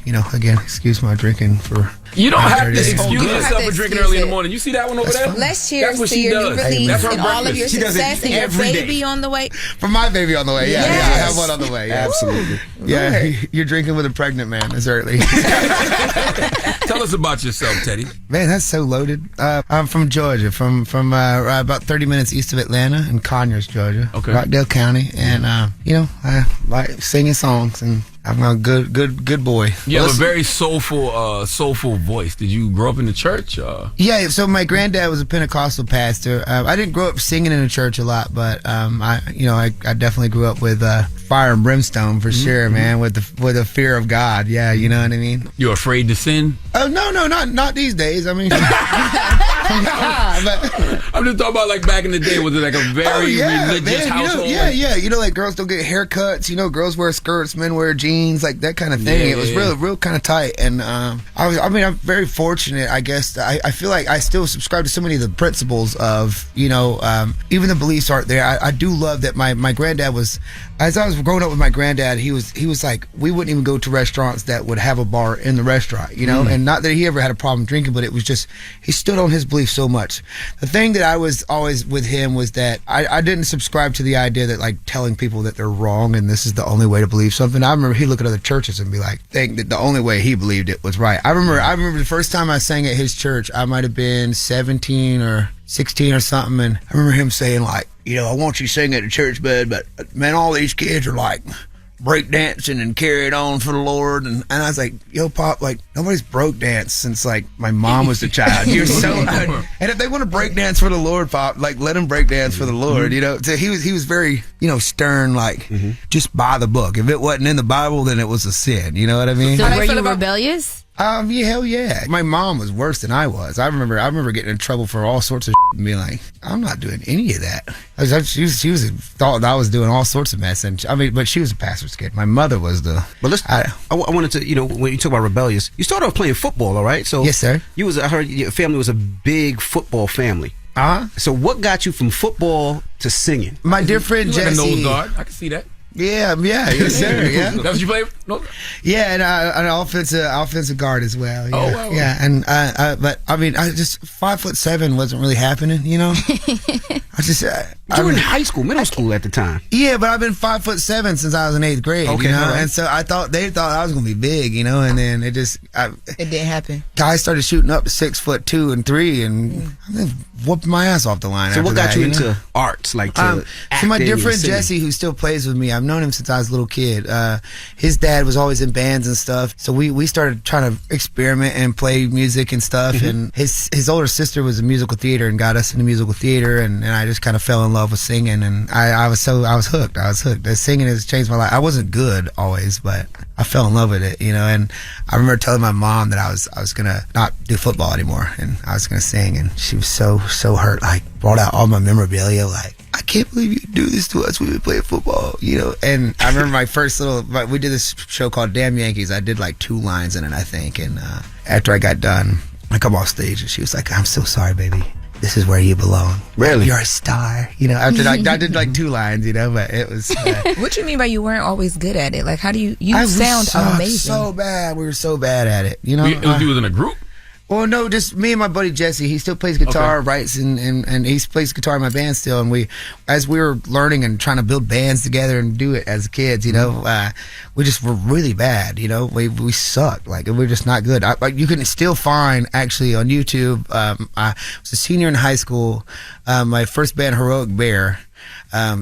you know, again, excuse my drinking for. You don't have to excuse yourself for drinking early in the morning. You see that one over there? Let's cheers to your new release and all of your success and your baby on the way. For my baby on the way, yeah. I have one on the way. Yeah. Absolutely. Yeah, you're drinking with a pregnant man, this early. Tell us about yourself, Teddy. Man, that's so loaded. I'm from Georgia, from about 30 minutes east of Atlanta in Conyers, Georgia, Rockdale County, and you know, I like singing songs, and I'm a good boy. You have a very soulful voice. Did you grow up in the church? Yeah, so my granddad was a Pentecostal pastor. I didn't grow up singing in the church a lot, but I definitely grew up with fire and brimstone for sure, man. With the fear of God. Yeah, you know what I mean. You're afraid to sin? Oh no, not these days. I mean, but, I'm just talking about like back in the day. Was it like a very religious household? Yeah. You know, like girls don't get haircuts. You know, girls wear skirts, men wear jeans, like that kind of thing. It was real kind of tight. And I'm very fortunate. I guess I feel like I still subscribe to so many of the principles of, you know, even the beliefs aren't there. I do love that my granddad was, as I was growing up with my granddad, he was like, we wouldn't even go to restaurants that would have a bar in the restaurant, you know, and not that he ever had a problem drinking, but it was just, he stood on his belief so much. The thing that I was always with him was that I didn't subscribe to the idea that like telling people that they're wrong and this is the only way to believe something. I remember he'd look at other churches and be like, think that the only way he believed it was right. I remember the first time I sang at his church, I might have been 17 or 16 or something, and I remember him saying like, you know, I want you to sing at the church, bud, but man, all these kids are like break dancing and carrying on for the Lord, and I was like, yo, Pop, like nobody's broke danced since like my mom was a child. You're so and if they want to break dance for the Lord, Pop, like let them break dance for the Lord, you know. So he was very, you know, stern, like just by the book. If it wasn't in the Bible, then it was a sin. You know what I mean? So were you rebellious? Yeah, hell yeah. My mom was worse than I was. I remember getting in trouble for all sorts of shit and being like, I'm not doing any of that. She thought that I was doing all sorts of mess, and but she was a pastor's kid. My mother was the. But I wanted to, you know, when you talk about rebellious, you started off playing football, all right? So yes, sir. I heard your family was a big football family. So what got you from football to singing? My dear friend Jesse. Like a nose guard. I can see that. Yeah, yes, sir. Yeah, that's what you play. No. Yeah, and an offensive guard as well. Yeah. Oh, wow. Yeah, and but I mean, I just 5'7" wasn't really happening, you know. You were in high school, middle school at the time. Yeah, but I've been 5'7" since I was in 8th grade. Okay, you know? right. And so they thought I was gonna be big, you know, and then it didn't happen. Guys started shooting up to 6'2" and 3, and I whooped my ass off the line. So after what got that, you into arts, like to so my dear friend singing? Jesse, who still plays with me, I've known him since I was a little kid. His dad was always in bands and stuff, so we started trying to experiment and play music and stuff. And his older sister was in musical theater and got us into musical theater, and I just kind of fell in love with singing, and I was hooked. The singing has changed my life. I wasn't good always, but I fell in love with it, you know. And I remember telling my mom that I was gonna not do football anymore and I was gonna sing, and she was so hurt. Like brought out all my memorabilia, like, I can't believe you do this to us when we play football, you know. And I remember my first we did this show called Damn Yankees. I did like 2 lines in it, I think. And after I got done, I come off stage and she was like, I'm so sorry, baby. This is where you belong. Really? You're a star. You know, after I did like 2 lines, you know, but it was. What you mean by you weren't always good at it? Like, how do you sound amazing? So bad. We were so bad at it, you know. You was in a group? Well, no, just me and my buddy Jesse. He still plays guitar, writes, and he plays guitar in my band still. And as we were learning and trying to build bands together and do it as kids, you know, we just were really bad. You know, we sucked. Like, we're just not good. You can still find actually on YouTube. I was a senior in high school. My first band, Heroic Bear,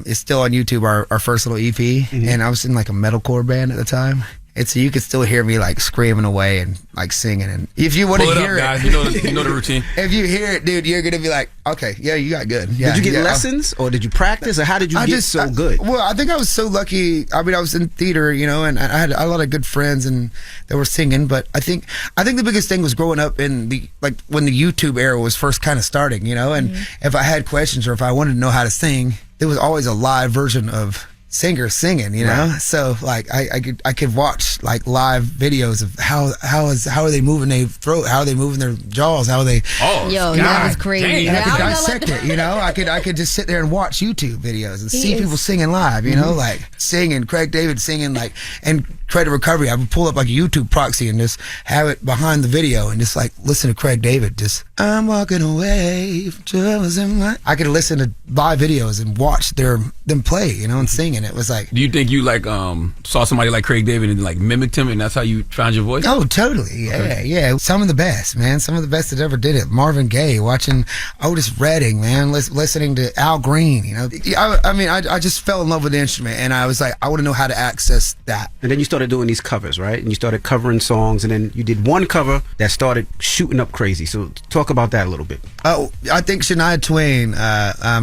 is still on YouTube. Our first little EP, and I was in like a metalcore band at the time. And so you could still hear me like screaming away and like singing. And if you want to hear it, guys. You know the routine. If you hear it, dude, you're gonna be like, okay, yeah, you got good. Yeah, did you get lessons or did you practice or how did you get so good? Well, I think I was so lucky. I mean, I was in theater, you know, and I had a lot of good friends and that were singing. But I think the biggest thing was growing up in when the YouTube era was first kind of starting, you know. And if I had questions or if I wanted to know how to sing, there was always a live version of singers singing, you know. Right. So like I could watch like live videos of how are they moving their throat, how are they moving their jaws, how are they that was crazy. And I could dissect it, you know. I could just sit there and watch YouTube videos and see people singing live, you know, like singing, Craig David singing, like, and Credit Recovery, I would pull up like a YouTube proxy and just have it behind the video and just like listen to Craig David just, I'm walking away from troubles in my. I could listen to live videos and watch them play, you know, and sing. And it was like, do you think you like saw somebody like Craig David and like mimicked him and that's how you found your voice? Oh, totally. Yeah. Some of the best, man. Some of the best that ever did it. Marvin Gaye, watching Otis Redding, man, listening to Al Green, you know. I just fell in love with the instrument and I was like, I want to know how to access that. And then you started doing these covers, right? And you started covering songs, and then you did one cover that started shooting up crazy. So talk about that a little bit. Oh, I think Shania Twain,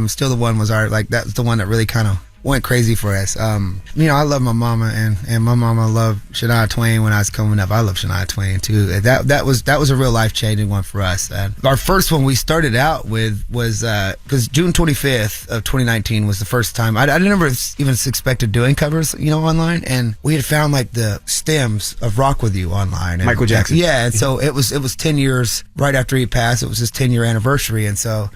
Still the One was that was the one that really kind of went crazy for us. You know, I love my mama and my mama loved Shania Twain when I was coming up. I love Shania Twain too. That was a real life changing one for us. Our first one we started out with was because June 25th of 2019 was the first time I never even suspected doing covers, you know, online, and we had found like the stems of Rock With You online. And Michael Jackson. Yeah, and so it was 10 years right after he passed. It was his 10-year anniversary, and so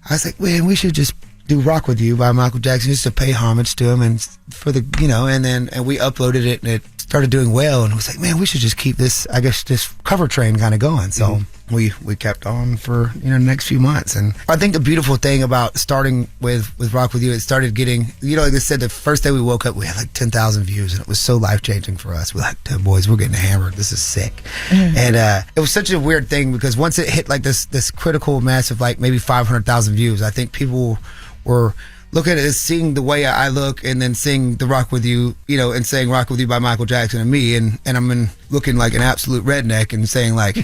I was like, man, we should just do Rock With You by Michael Jackson just to pay homage to him and for the, and we uploaded it and it started doing well, and it was like, man, we should just keep this, I guess, this cover train kind of going. So we kept on for, the next few months. And I think the beautiful thing about starting with Rock With You, it started getting, like I said, the first day we woke up, we had like 10,000 views, and it was so life-changing for us. We're like, damn, boys, we're getting hammered. This is sick. And it was such a weird thing because once it hit like this critical mass of like maybe 500,000 views, I think people were looking at it as seeing the way I look and then seeing the Rock With You, and saying Rock With You by Michael Jackson and me, and I'm looking like an absolute redneck and saying like,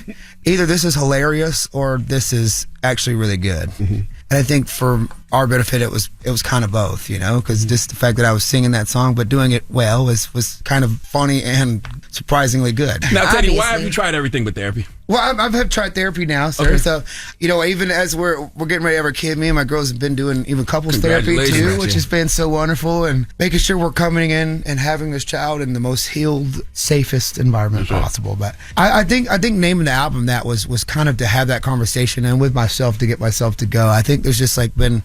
either this is hilarious or this is actually really good. And I think for our benefit, it was kind of both, because just the fact that I was singing that song but doing it well was kind of funny and surprisingly good. Now, Teddy, why have you tried everything but therapy? Well, I've tried therapy now, sir. Okay. So, even as we're getting ready to have a kid, me and my girls have been doing even couples therapy too, which has been so wonderful, and making sure we're coming in and having this child in the most healed, safest environment possible. But I think naming the album that was kind of to have that conversation and with myself to get myself to go. I think there's just like been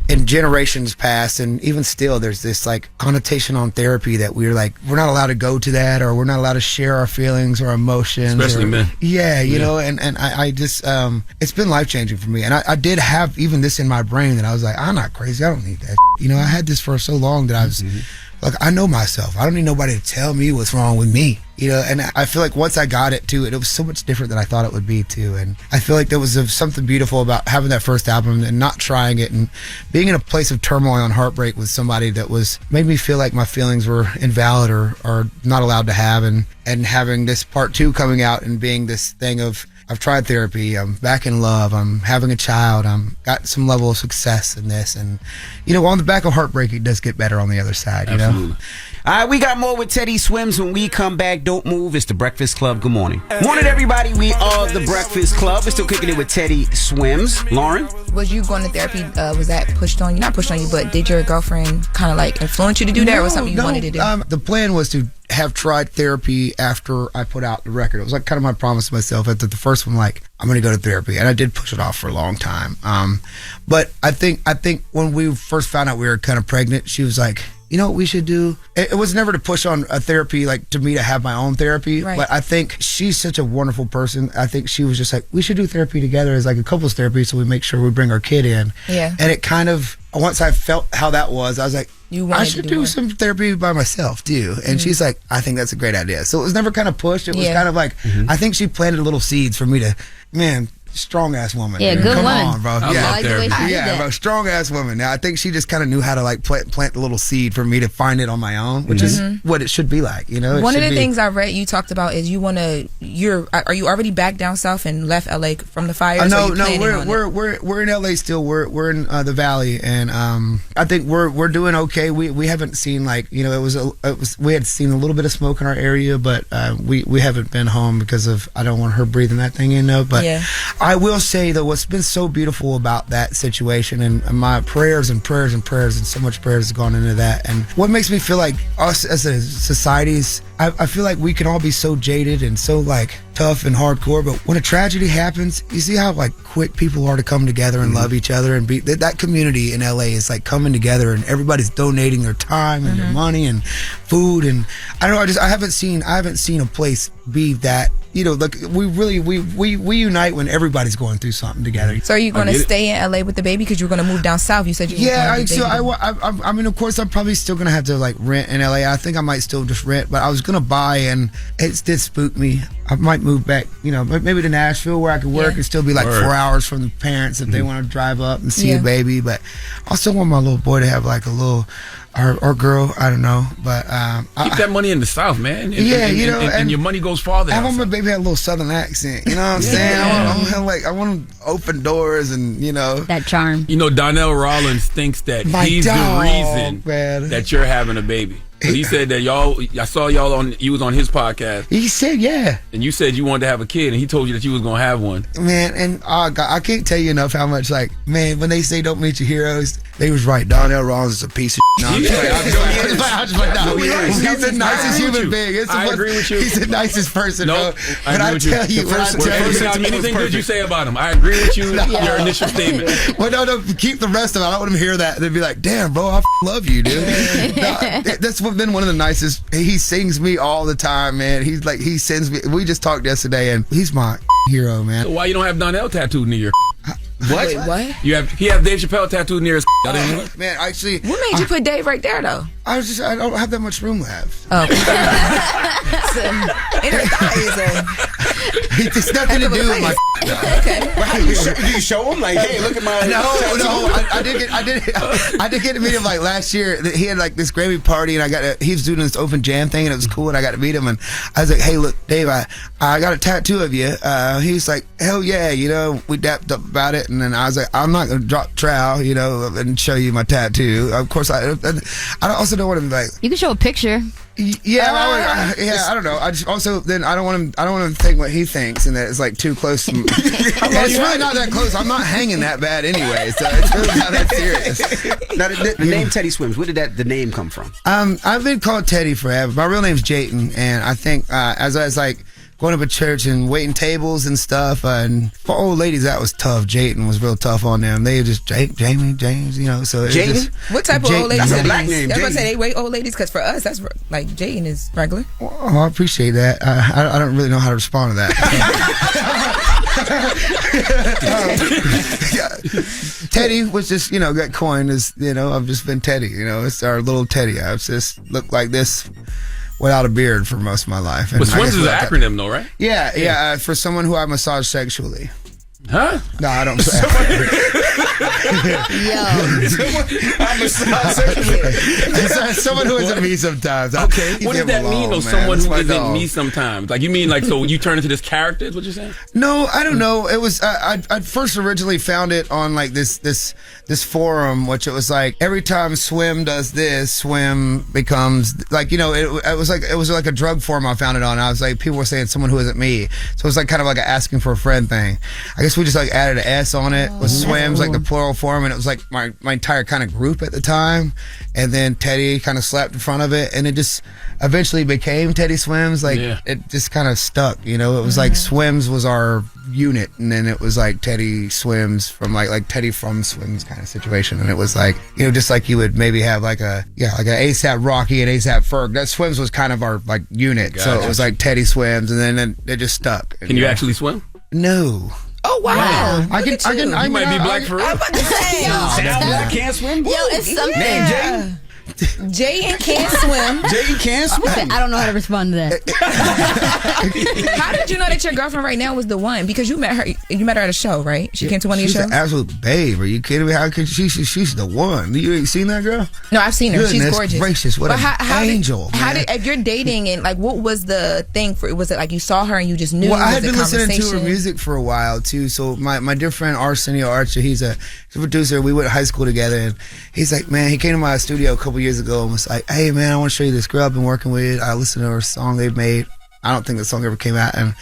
in generations past, and even still, there's this like connotation on therapy that we're not allowed to go to that, or we're not allowed to share our feelings or emotions, especially men. Yeah, and I just it's been life changing for me, and I did have even this in my brain that I was like, I'm not crazy, I don't need that. I had this for so long that I was like, I know myself. I don't need nobody to tell me what's wrong with me. And I feel like once I got it to it, it was so much different than I thought it would be too. And I feel like there was something beautiful about having that first album and not trying it and being in a place of turmoil and heartbreak with somebody that made me feel like my feelings were invalid or not allowed to have, and having this part 2 coming out and being this thing of, I've tried therapy, I'm back in love, I'm having a child, I'm got some level of success in this, and on the back of heartbreak, it does get better on the other side. Absolutely. All right, we got more with Teddy Swims when we come back. Don't move. It's the Breakfast Club. Good morning. Morning, everybody. We are the Breakfast Club. We're still kicking it with Teddy Swims. Lauren? Was you going to therapy, was that pushed on you? Not pushed on you, but did your girlfriend kind of like influence you to do that, or was something you wanted to do? The plan was to have tried therapy after I put out the record. It was like kind of my promise to myself after the first one, like, I'm going to go to therapy. And I did push it off for a long time. But I think when we first found out we were kind of pregnant, she was like, what we should do? It was never to push on a therapy, like to me to have my own therapy. Right. But I think she's such a wonderful person. I think she was just like, we should do therapy together as like a couples therapy, so we make sure we bring our kid in. Yeah. And it kind of, once I felt how that was, I was like, I should do some therapy by myself too. And she's like, I think that's a great idea. So it was never kind of pushed. It was kind of like, I think she planted little seeds for me to, strong ass woman. Yeah, good Come woman. on, bro. I like the way she did that. Bro, strong ass woman. Now I think she just kind of knew how to like plant the little seed for me to find it on my own, which is what it should be like. One of the things I read you talked about is are you already back down south and left LA from the fires? No, we're in LA still. We're in the Valley, and I think we're doing okay. We haven't seen like we had seen a little bit of smoke in our area, but we haven't been home because of I don't want her breathing that thing in though. But I will say though, what's been so beautiful about that situation, and my prayers and so much prayers has gone into that, and what makes me feel like us as a society is, I feel like we can all be so jaded and so like tough and hardcore, but when a tragedy happens, you see how like quick people are to come together and love each other, and be that community in LA is like coming together, and everybody's donating their time and their money and food, and I don't know, I haven't seen a place be that. Like we unite when everybody's going through something together. So are you going to stay in LA with the baby because you're going to move down south? You said you I mean, of course, I'm probably still going to have to like rent in LA. I think I might still just rent, but I was going to buy, and it did spook me. I might move back, maybe to Nashville where I could work and still be like 4 hours from the parents if they want to drive up and see a baby. But I still want my little boy to have like a little. Or girl, I don't know, but keep that money in the South, man. And your money goes farther. I want my baby to have a little Southern accent. You know what I'm saying? I want to open doors and that charm. Donnell Rollins thinks that he's the reason that you're having a baby. But he said that I saw you was on his podcast. He said, yeah. And you said you wanted to have a kid, and he told you that you was going to have one. Man, and God, I can't tell you enough how much, like, man, when they say don't meet your heroes, they was right. Donnell Rawlings is a piece of shit. No, I'm just like, no, he's the nicest human being. I agree with you. He's the nicest person. No, but I tell you, anything good you say about him, I agree with you. Your initial statement. Well, no, keep the rest of it. I don't want him to hear that. They'd be like, damn, bro, I love you, dude. That's been one of the nicest. He sings me all the time, man. He sends me. We just talked yesterday, and he's my hero, man. So why you don't have Donnell tattooed near your? What? Wait, what? He have Dave Chappelle tattooed near his. Man, actually, what made you put Dave right there though? I don't have that much room left. Oh, inner thighs. It's nothing to do with my. Okay. Do you show him like, hey, look at my? No. I did get to meet him like last year. He had like this Grammy party, and he was doing this open jam thing, and it was cool. And I got to meet him, and I was like, hey, look, Dave, I got a tattoo of you. He's like, hell yeah, we dapped up about it, and then I was like, I'm not gonna drop trowel, and show you my tattoo. Of course, I also don't want to be like. You can show a picture. Yeah, I don't know. I just also then I don't want him to think what he thinks, and that it's like too close. It's really not that close. I'm not hanging that bad anyway, so it's really not that serious. Now, the name Teddy Swims. Where did the name come from? I've been called Teddy forever. My real name's Jayton, and I think as I was like going up a church and waiting tables and stuff, and for old ladies that was tough. Jayton was real tough on them. They just Jamie, James, So Jayton. What type of old ladies? That's a black name. That's what I say. They wait old ladies because for us that's like Jayton is regular. Oh, I appreciate that. I don't really know how to respond to that. Teddy was just got coined as I've just been Teddy. It's our little Teddy. I've just looked like this without a beard for most of my life. But Swims is an acronym, though, right? Yeah. For someone who I massage sexually. Huh? No, I don't. Someone who isn't me sometimes. Okay. What does that mean, though? Someone who isn't me sometimes. Like, you mean like, so you turn into this character is what you're saying? No, I don't know. It was, I first originally found it on like this forum, which it was like, every time Swim does this, Swim becomes like, it was like a drug forum I found it on. I was like, people were saying someone who isn't me. So it was like kind of like an asking for a friend thing. I guess we just like added an S on it with Swims, like the plural form, and it was like my entire kind of group at the time. And then Teddy kind of slapped in front of it, and it just eventually became Teddy Swims. Like it just kind of stuck, It was like Swims was our unit, and then it was like Teddy Swims from like Teddy from Swims kind of situation. And it was like just like you would maybe have like an ASAP Rocky and ASAP Ferg. That Swims was kind of our like unit. So it was like Teddy Swims, and then it just stuck. Can you actually swim? No. Oh wow! I can. You might be black for real. I'm about to say, Black can't swim. Yo, it's something. Name Jayton can't swim. Jayton can't swim. I don't know how to respond to that. How did you know that your girlfriend right now was the one? Because you met her. You met her at a show, right? She came to one of your shows. She's an absolute babe. Are you kidding me? How could she's the one? You ain't seen that girl? No, I've seen her. Goodness She's gorgeous. Gracious, what an angel. How did if you're dating and like what was the thing for? Was it like you saw her and you just knew? Well, I had been listening to her music for a while too. So my dear friend Arce, he's a producer. We went to high school together, and he's like, man, he came to my studio a couple years ago and was like, hey man, I want to show you this girl I've been working with. I listened to her song they've made. I don't think the song ever came out, and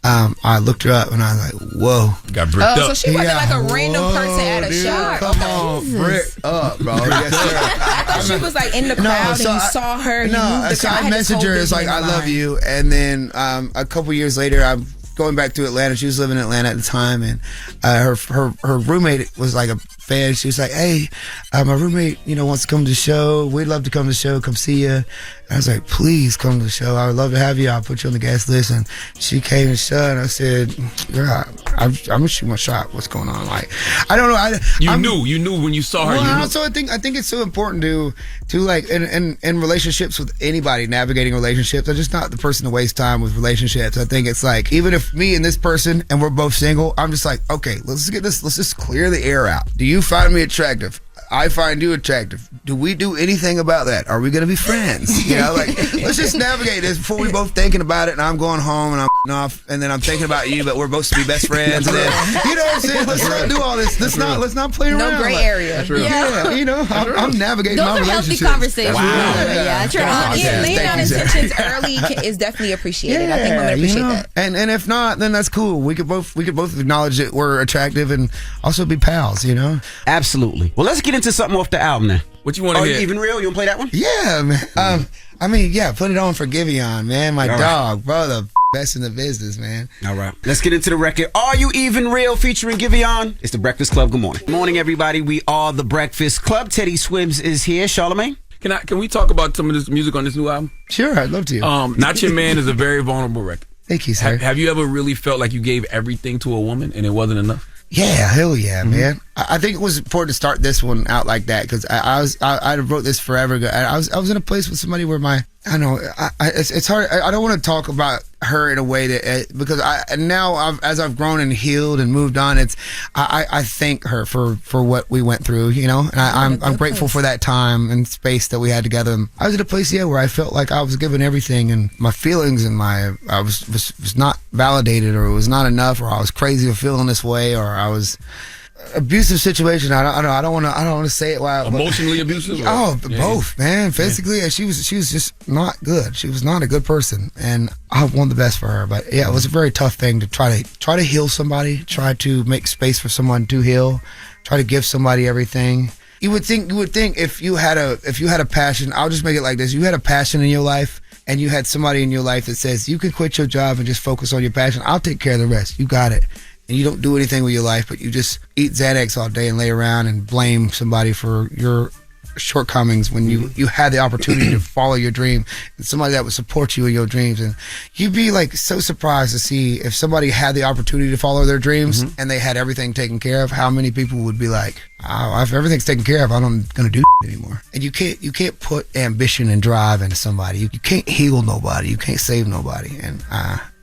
I looked her up and I was like, whoa. Got bricked up. So she wasn't like a random person at a show. Come on, bricked up, bro. Yes, sir. I thought she was like in the crowd and you saw her. So I messaged her. It's like, I love you. And then a couple years later, I'm going back to Atlanta. She was living in Atlanta at the time, and her roommate was like a fan. She was like, hey, my roommate wants to come to the show. We'd love to come to the show. Come see you. And I was like, please come to the show. I would love to have you. I'll put you on the guest list. And she came to the show, and I said, girl, I'm gonna shoot my shot. What's going on? Like, I don't know. You knew when you saw her. Well, also I think it's so important to like in relationships with anybody, navigating relationships. I'm just not the person to waste time with relationships. I think it's like, even if me and this person and we're both single, I'm just like, okay, let's just clear the air out. Do you find me attractive? I find you attractive. Do we do anything about that? Are we going to be friends? Let's just navigate this before we both thinking about it, and I'm going home and I'm off, and then I'm thinking about you, but we're supposed to be best friends. And then, you know what I'm saying? Let's not do all this. Let's not play around. No gray area. That's real. Yeah, you know, I'm navigating Those my are healthy relationships. conversations. Wow. Yeah, that's your honesty. Yeah, laying Thank out you, Zach. intentions early is definitely appreciated. I think women appreciate that. And if not, then that's cool. We could both acknowledge that we're attractive and also be pals, you know? Absolutely. Well, let's get into something off the album then. What you want to hear? Even Real? You want to play that one? Yeah, man. I mean, yeah, put it on for Giveon, man. My All right. dog, brother, best in the business, man. All right. Let's get into the record. Are You Even Real featuring Giveon? It's the Breakfast Club. Good morning. Good morning, everybody. We are the Breakfast Club. Teddy Swims is here. Charlamagne? Can we talk about some of this music on this new album? Sure, I'd love to. Not Your Man is a very vulnerable record. Thank you, sir. Have you ever really felt like you gave everything to a woman and it wasn't enough? Yeah, hell yeah, man. I think it was important to start this one out like that because I wrote this forever ago. I was in a place with somebody where it's hard. I don't want to talk about her in a way that because as I've grown and healed and moved on, I thank her for what we went through, you know, and I'm grateful for that time and space that we had together. And I was at a place where I felt like I was given everything and my feelings and I was not validated or it was not enough or I was crazy or feeling this way or I was abusive situation. I don't want to say it loud. Emotionally abusive? Both, man. Physically, and she was just not good. She was not a good person, and I want the best for her. But yeah, it was a very tough thing to try to heal somebody, try to make space for someone to heal, try to give somebody everything. You would think if you had a passion. I'll just make it like this: you had a passion in your life. And you had somebody in your life that says you can quit your job and just focus on your passion. I'll take care of the rest. You got it. And you don't do anything with your life, but you just eat Xanax all day and lay around and blame somebody for your shortcomings when you had the opportunity to follow your dream and somebody that would support you in your dreams. And you'd be like so surprised to see if somebody had the opportunity to follow their dreams and they had everything taken care of, how many people would be like, oh, if everything's taken care of, I'm not going to do anymore. And you can't put ambition and drive into somebody. You can't heal nobody. You can't save nobody. And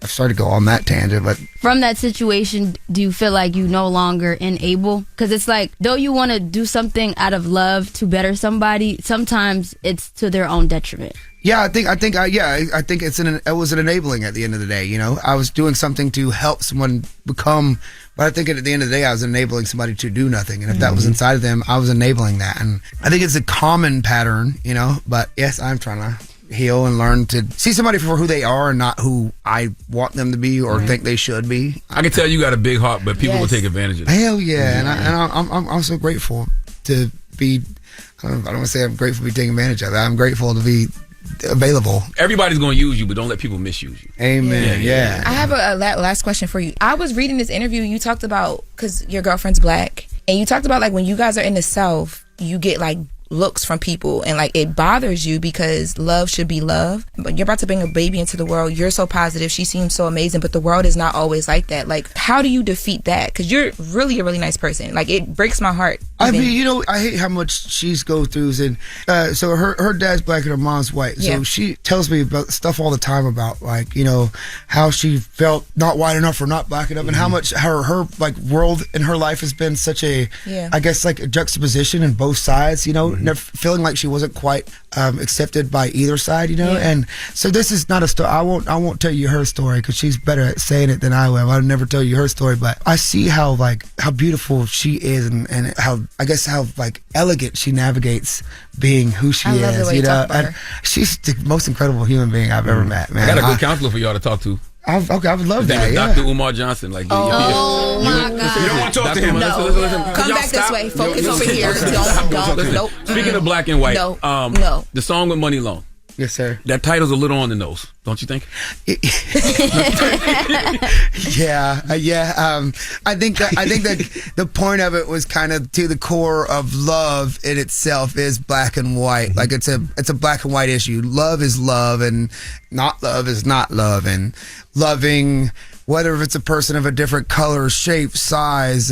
I've started to go on that tangent, but from that situation, do you feel like you no longer enable? Because it's like, though you want to do something out of love to better somebody, sometimes it's to their own detriment. Yeah, I think it was an enabling at the end of the day. You know, I was doing something to help someone become, but I think at the end of the day, I was enabling somebody to do nothing. And if that was inside of them, I was enabling that. And I think it's a common pattern, you know. But yes, I'm trying to heal and learn to see somebody for who they are and not who I want them to be or think they should be. I can tell you got a big heart, but people will take advantage of it. Hell yeah, and I'm so grateful to be. I don't want to say I'm grateful to be taken advantage of. I'm grateful to be available. Everybody's going to use you, but don't let people misuse you. Amen. Yeah. I have a last question for you. I was reading this interview. You talked about, because your girlfriend's black, and you talked about like when you guys are in the South, you get like looks from people and like it bothers you because love should be love, but you're about to bring a baby into the world. You're so positive, she seems so amazing, but the world is not always like that. Like, how do you defeat that? Because you're really a really nice person. Like, it breaks my heart. I mean, you know, I hate how much she's go through. And so her dad's black and her mom's white. So she tells me about stuff all the time about, like, you know, how she felt not white enough or not black enough, and how much her like world in her life has been such a, I guess, like a juxtaposition in both sides, you know, never feeling like she wasn't quite accepted by either side, you know. And so this is not a story. I won't tell you her story because she's better at saying it than I will. I'll never tell you her story, but I see how beautiful she is and how, I guess, how like elegant she navigates being who she is, you know. And she's the most incredible human being I've ever met, man. I got a good counselor for y'all to talk to. I would love that. Dr. Umar Johnson. Like, my God. You don't want to talk to him. No. Listen. Come back this way. Focus over here. Don't. Nope. Speaking of black and white, no. The song with Money Long. Yes, sir. That title's a little on the nose, don't you think? Yeah. I think that the point of it was kind of to the core of love in itself is black and white. Like it's a black and white issue. Love is love, and not love is not love. And loving, whether it's a person of a different color, shape, size,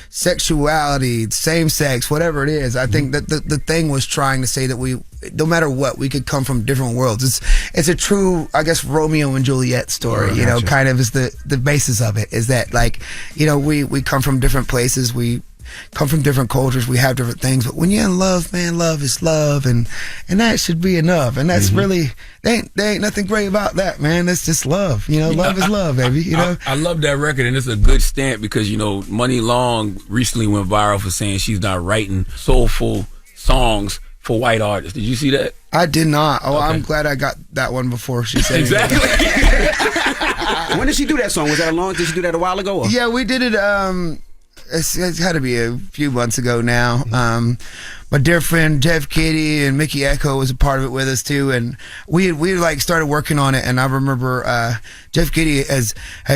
sexuality, same sex, whatever it is, I think that the thing was trying to say that we, no matter what, we could come from different worlds. It's a true, I guess, Romeo and Juliet story, kind of is the basis of it, is that, like, you know, we come from different places. We come from different cultures. We have different things, but when you're in love, man, love is love, and that should be enough. And that's really, there ain't nothing great about that, man. That's just love. You know, love is love, baby. You know, I love that record, and it's a good stamp because, you know, Money Long recently went viral for saying she's not writing soulful songs for white artists. Did you see that? I did not. Oh, okay. I'm glad I got that one before she said exactly. When did she do that song? Was that did she do that a while ago? Or? Yeah, we did it. It's had to be a few months ago now. My dear friend Jeff Kitty and Mickey Echo was a part of it with us too, and we like started working on it. And I remember Jeff Kitty has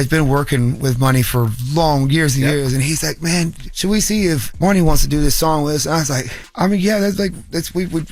been working with Money for long years and years, and he's like, "Man, should we see if Money wants to do this song with us?" And I was like, "I mean, yeah,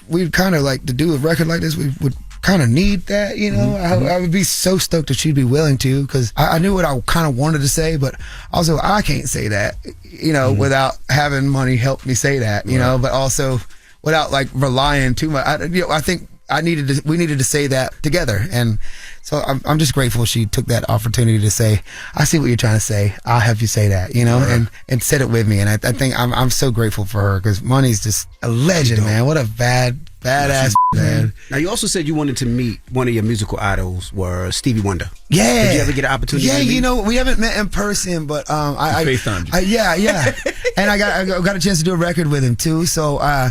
we'd kind of like to do a record like this. We would kind of need that, you know." I would be so stoked that she'd be willing to, because I knew what I kind of wanted to say, but also I can't say that, you know, without having Money help me say that, you know, but also without like relying too much. I think we needed to say that together, and so I'm just grateful she took that opportunity to say, "I see what you're trying to say. I'll have you say that," you know, and said it with me. And I think I'm so grateful for her, because Money's just a legend, man. What a badass man. Now, you also said you wanted to meet one of your musical idols, were Stevie Wonder. Yeah. Did you ever get an opportunity? Yeah, to meet? You know, we haven't met in person, but I FaceTimed you. Yeah. And I got a chance to do a record with him too. So I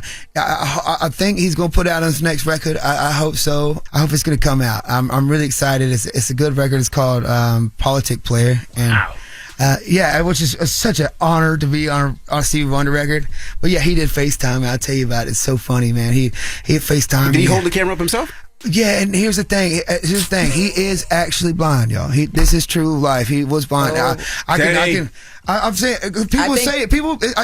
think he's gonna put out his next record. I hope so. I hope it's gonna come out. I'm really excited. It's a good record. It's called Politic Player. And wow. Which is such an honor to be on a Stevie Wonder record. But yeah, he did FaceTime me. I'll tell you about it. It's so funny, man. He FaceTime me. Did he hold the camera up himself? Yeah, and here's the thing. He is actually blind, y'all. This is true life. He was blind. I'm saying people say it.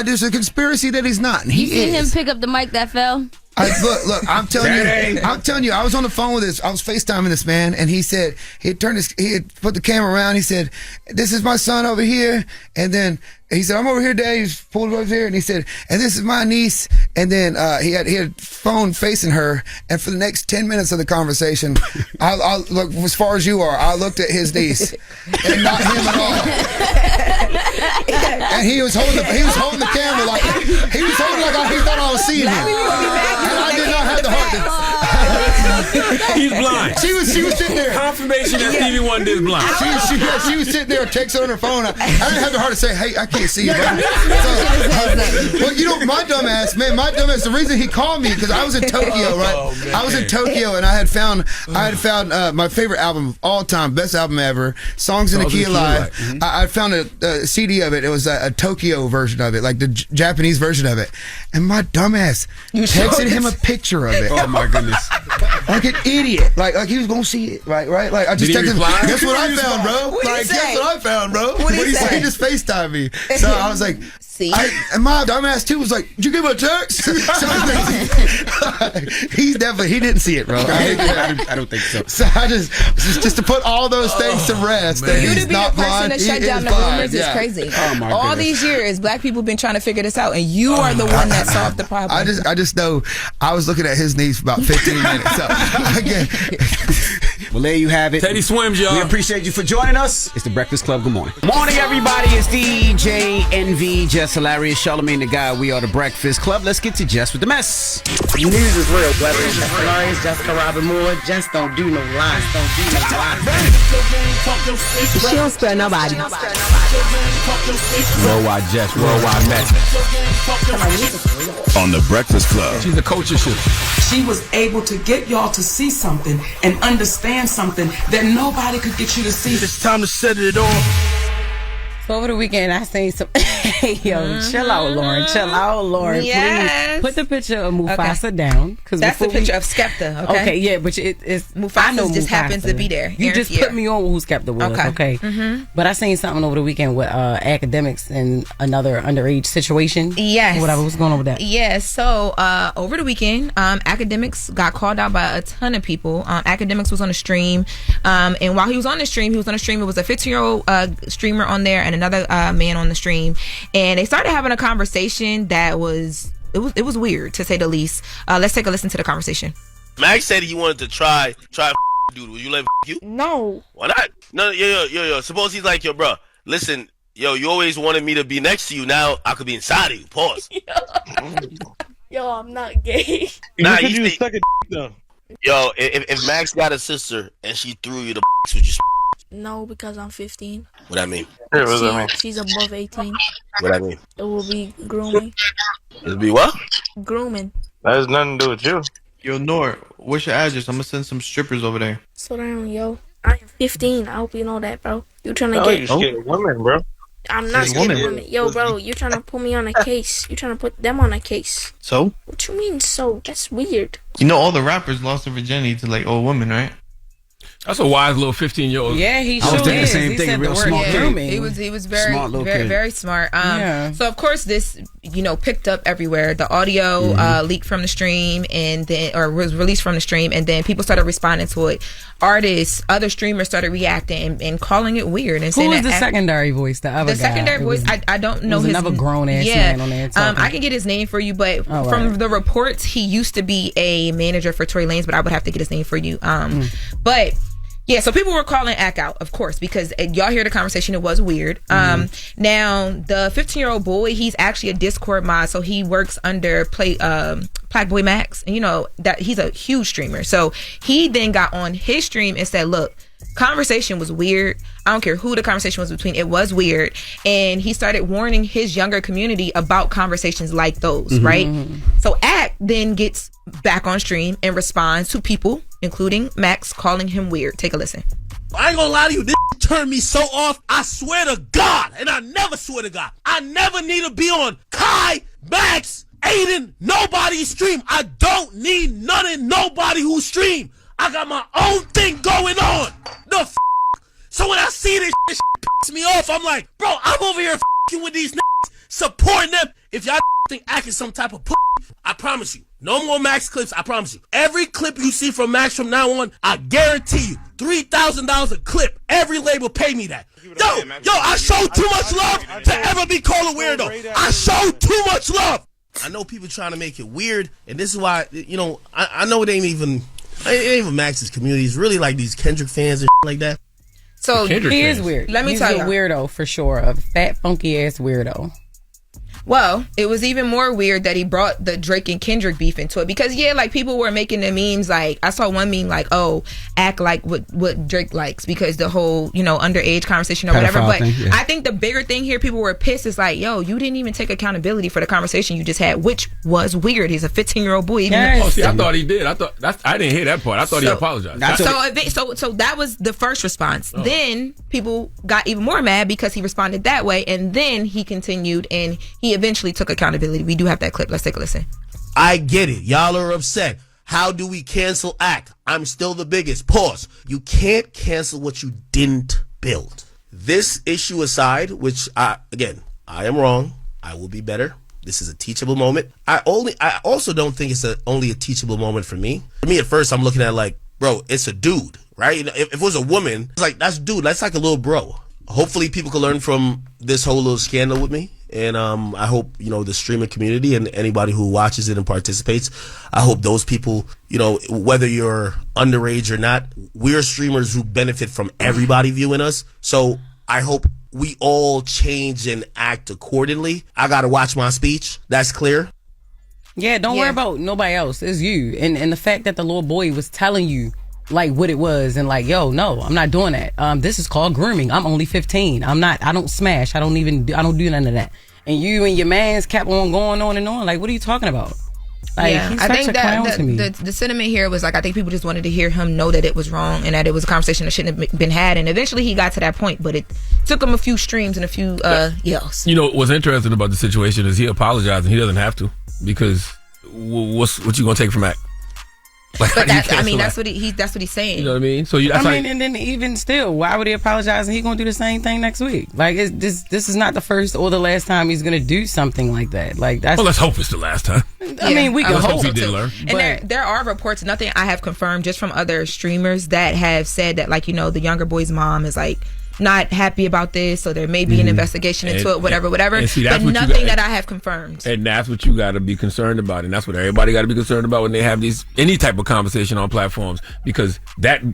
There's a conspiracy that he's not, and he is. You seen him pick up the mic that fell? Look, I'm telling you, I was on the phone with I was FaceTiming this man, and he said, he had put the camera around, he said, "This is my son over here," and then he said, "I'm over here, Dad." He's pulled over here, and he said, "And this is my niece," and then he had phone facing her, and for the next 10 minutes of the conversation, I look, as far as you are, I looked at his niece, and not him at all. And he was holding the camera like he thought I was seeing him. And I did not have the heart to. He's blind. She was sitting there. Confirmation that Stevie Wonder is blind. She was sitting there, texting on her phone. I didn't have the heart to say, "Hey, I can't see you." Well, you know, my dumbass, the reason he called me, because I was in Tokyo, right? I was in Tokyo, and I had found my favorite album of all time, best album ever, Songs in the Key of Life. I found a CD of it. It was a Tokyo version of it, like the Japanese version of it. And my dumbass texted him a picture of it. Oh my goodness! Like an idiot. Like he was gonna see it, right? Like I just texted him. Guess what I found, bro? Guess what I found, bro? What did he say? He just FaceTimed me. So I was like, and my dumbass too was like, "Did you give him a text?" He didn't see it, bro. I don't think so. So I just to put all those things to rest. That You he's to be not the person blind. to shut He down is the blind. rumors is crazy. Oh my All goodness. these years, black people been trying to figure this out, and you are the one that solved the problem. I just know I was looking at his knees for about 15 minutes. So well, there you have it. Teddy Swims, y'all. We appreciate you for joining us. It's the Breakfast Club. Good morning. Morning, everybody. It's DJ NV, Jess Hilarious, Charlamagne the Guy. We are the Breakfast Club. Let's get to Jess with the Mess. News is real, whether it's Jess Hilarious, Jessica Robin Moore, just don't do no lies. She don't spare nobody. Worldwide Jess, worldwide Mack. On the Breakfast Club. She's a culture shift. She was able to get y'all to see something and understand something that nobody could get you to see. It's time to set it off. So over the weekend, I seen some. Hey, yo, chill out, Lauren. Chill out, Lauren. Yes. Please put the picture of Mufasa down. That's the picture of Skepta. Okay. Yeah, but it's Mufasa I know just Mufasa. happens to be there. You just put me on who Skepta was. Okay. But I seen something over the weekend with academics and another underage situation. Yes. Whatever. What's going on with that? Yes. So over the weekend, academics got called out by a ton of people. Academics was on a stream, and while he was on the stream, it was a 15-year-old streamer on there and another man on the stream, and they started having a conversation that was weird, to say the least. Let's take a listen to the conversation. Mack said he wanted to try dude. Will you let you? No. Why not? No, yo. Suppose he's like, yo, bro, listen, Yo, you always wanted me to be next to you. Now I could be inside of you. Pause. Yo, I'm not gay. Nah, you suck a though. Yo, if Max got a sister and she threw you the would you? No, because I'm 15. What I mean? She's above 18. What I mean? It will be grooming. It'll be what? Grooming. That has nothing to do with you. Yo, Nor, what's your address? I'm gonna send some strippers over there. Slow down, yo. I am 15. I hope you know that, bro. You trying to You scared of women, bro. I'm not scared of women. Yo, bro, you trying to put me on a case. You trying to put them on a case. So? What you mean, so? That's weird. You know all the rappers lost their virginity to like old women, right? That's a wise little 15-year-old. Yeah, he I was sure thinking the is. same He thing, said real the word smart kid. grooming. He was very, Smart little very, kid. very smart. Yeah. So of course this, picked up everywhere. The audio leaked from the stream and then, or was released from the stream, and then people started responding to it. Artists, other streamers started reacting and calling it weird and Who saying was that the secondary voice? The other the guy? secondary It voice, was- I don't know was his another grown-ass man on there talking. I can get his name for you, but Oh, from right. the reports, he used to be a manager for Tory Lanez, but I would have to get his name for you. But yeah, so people were calling Ack out, of course, because y'all hear the conversation. It was weird. Now, the 15-year-old boy, he's actually a Discord mod, so he works under Black Boy Max, and that he's a huge streamer. So he then got on his stream and said, "Look, conversation was weird. I don't care who the conversation was between. It was weird." And he started warning his younger community about conversations like those, right? So Ack then gets back on stream and responds to people, including Max, calling him weird. Take a listen. I ain't gonna lie to you, this turned me so off. I swear to God, and I never swear to God, I never need to be on Kai, Max, Aiden, nobody's stream. I don't need none of nobody who stream. I got my own thing going on. So when I see this piss me off, I'm like, bro, I'm over here with these supporting them. If y'all think acting some type of I promise you, no more Max clips. I promise you. Every clip you see from Max from now on, I guarantee you, $3,000 a clip. Every label pay me that. Yo, I showed too much love to ever be called a weirdo. I showed too much love. I know people trying to make it weird, and this is why, I know it ain't even Max's community. It's really like these Kendrick fans and like that. So he is weird. Let me He's tell a you, weirdo for sure. A fat, funky ass weirdo. Well, it was even more weird that he brought the Drake and Kendrick beef into it, because like people were making the memes, like I saw one meme like, "Oh, act like what Drake likes," because the whole underage conversation or whatever. But thing, yeah. I think the bigger thing here, people were pissed, is like, "Yo, you didn't even take accountability for the conversation you just had," which was weird. He's a 15-year-old boy. I thought he did. I didn't hear that part. I thought he apologized. So that was the first response. Then people got even more mad because he responded that way, and then he continued and he eventually took accountability. We do have that clip. Let's take a listen. I get it. Y'all are upset. How do we cancel Act? I'm still the biggest. Pause. You can't cancel what you didn't build. This issue aside, which I am wrong. I will be better. This is a teachable moment. I also don't think it's only a teachable moment for me. For me, at first, I'm looking at like, bro, it's a dude, right? If it was a woman, it's like, that's dude. That's like a little bro. Hopefully people can learn from this whole little scandal with me. And I hope, the streaming community and anybody who watches it and participates, I hope those people, whether you're underage or not, we're streamers who benefit from everybody viewing us. So I hope we all change and act accordingly. I got to watch my speech. That's clear. Yeah, don't worry about nobody else. It's you. And the fact that the little boy was telling you like what it was and like, yo, no, I'm not doing that. This is called grooming. I'm only 15. I don't smash. I don't do none of that. And you and your mans kept on going on and on. Like, what are you talking about? Like, he's I such think a clown that to me. the sentiment here was like, I think people just wanted to hear him know that it was wrong and that it was a conversation that shouldn't have been had. And eventually he got to that point, but it took him a few streams and a few yells. What's interesting about the situation is he apologized and he doesn't have to, because what you gonna take from Mack? Like, but that's what he's saying. You know what I mean? So and then even still, why would he apologize? And he's gonna do the same thing next week. Like, this is not the first or the last time he's gonna do something like that. Like, that's. Well, let's hope it's the last time. I mean, we can hope he did learn. And there are reports, nothing I have confirmed, just from other streamers that have said that, like, the younger boy's mom is like not happy about this, so there may be an investigation into it, whatever. See, but nothing that I have confirmed. And that's what you got to be concerned about, and that's what everybody got to be concerned about when they have any type of conversation on platforms. Because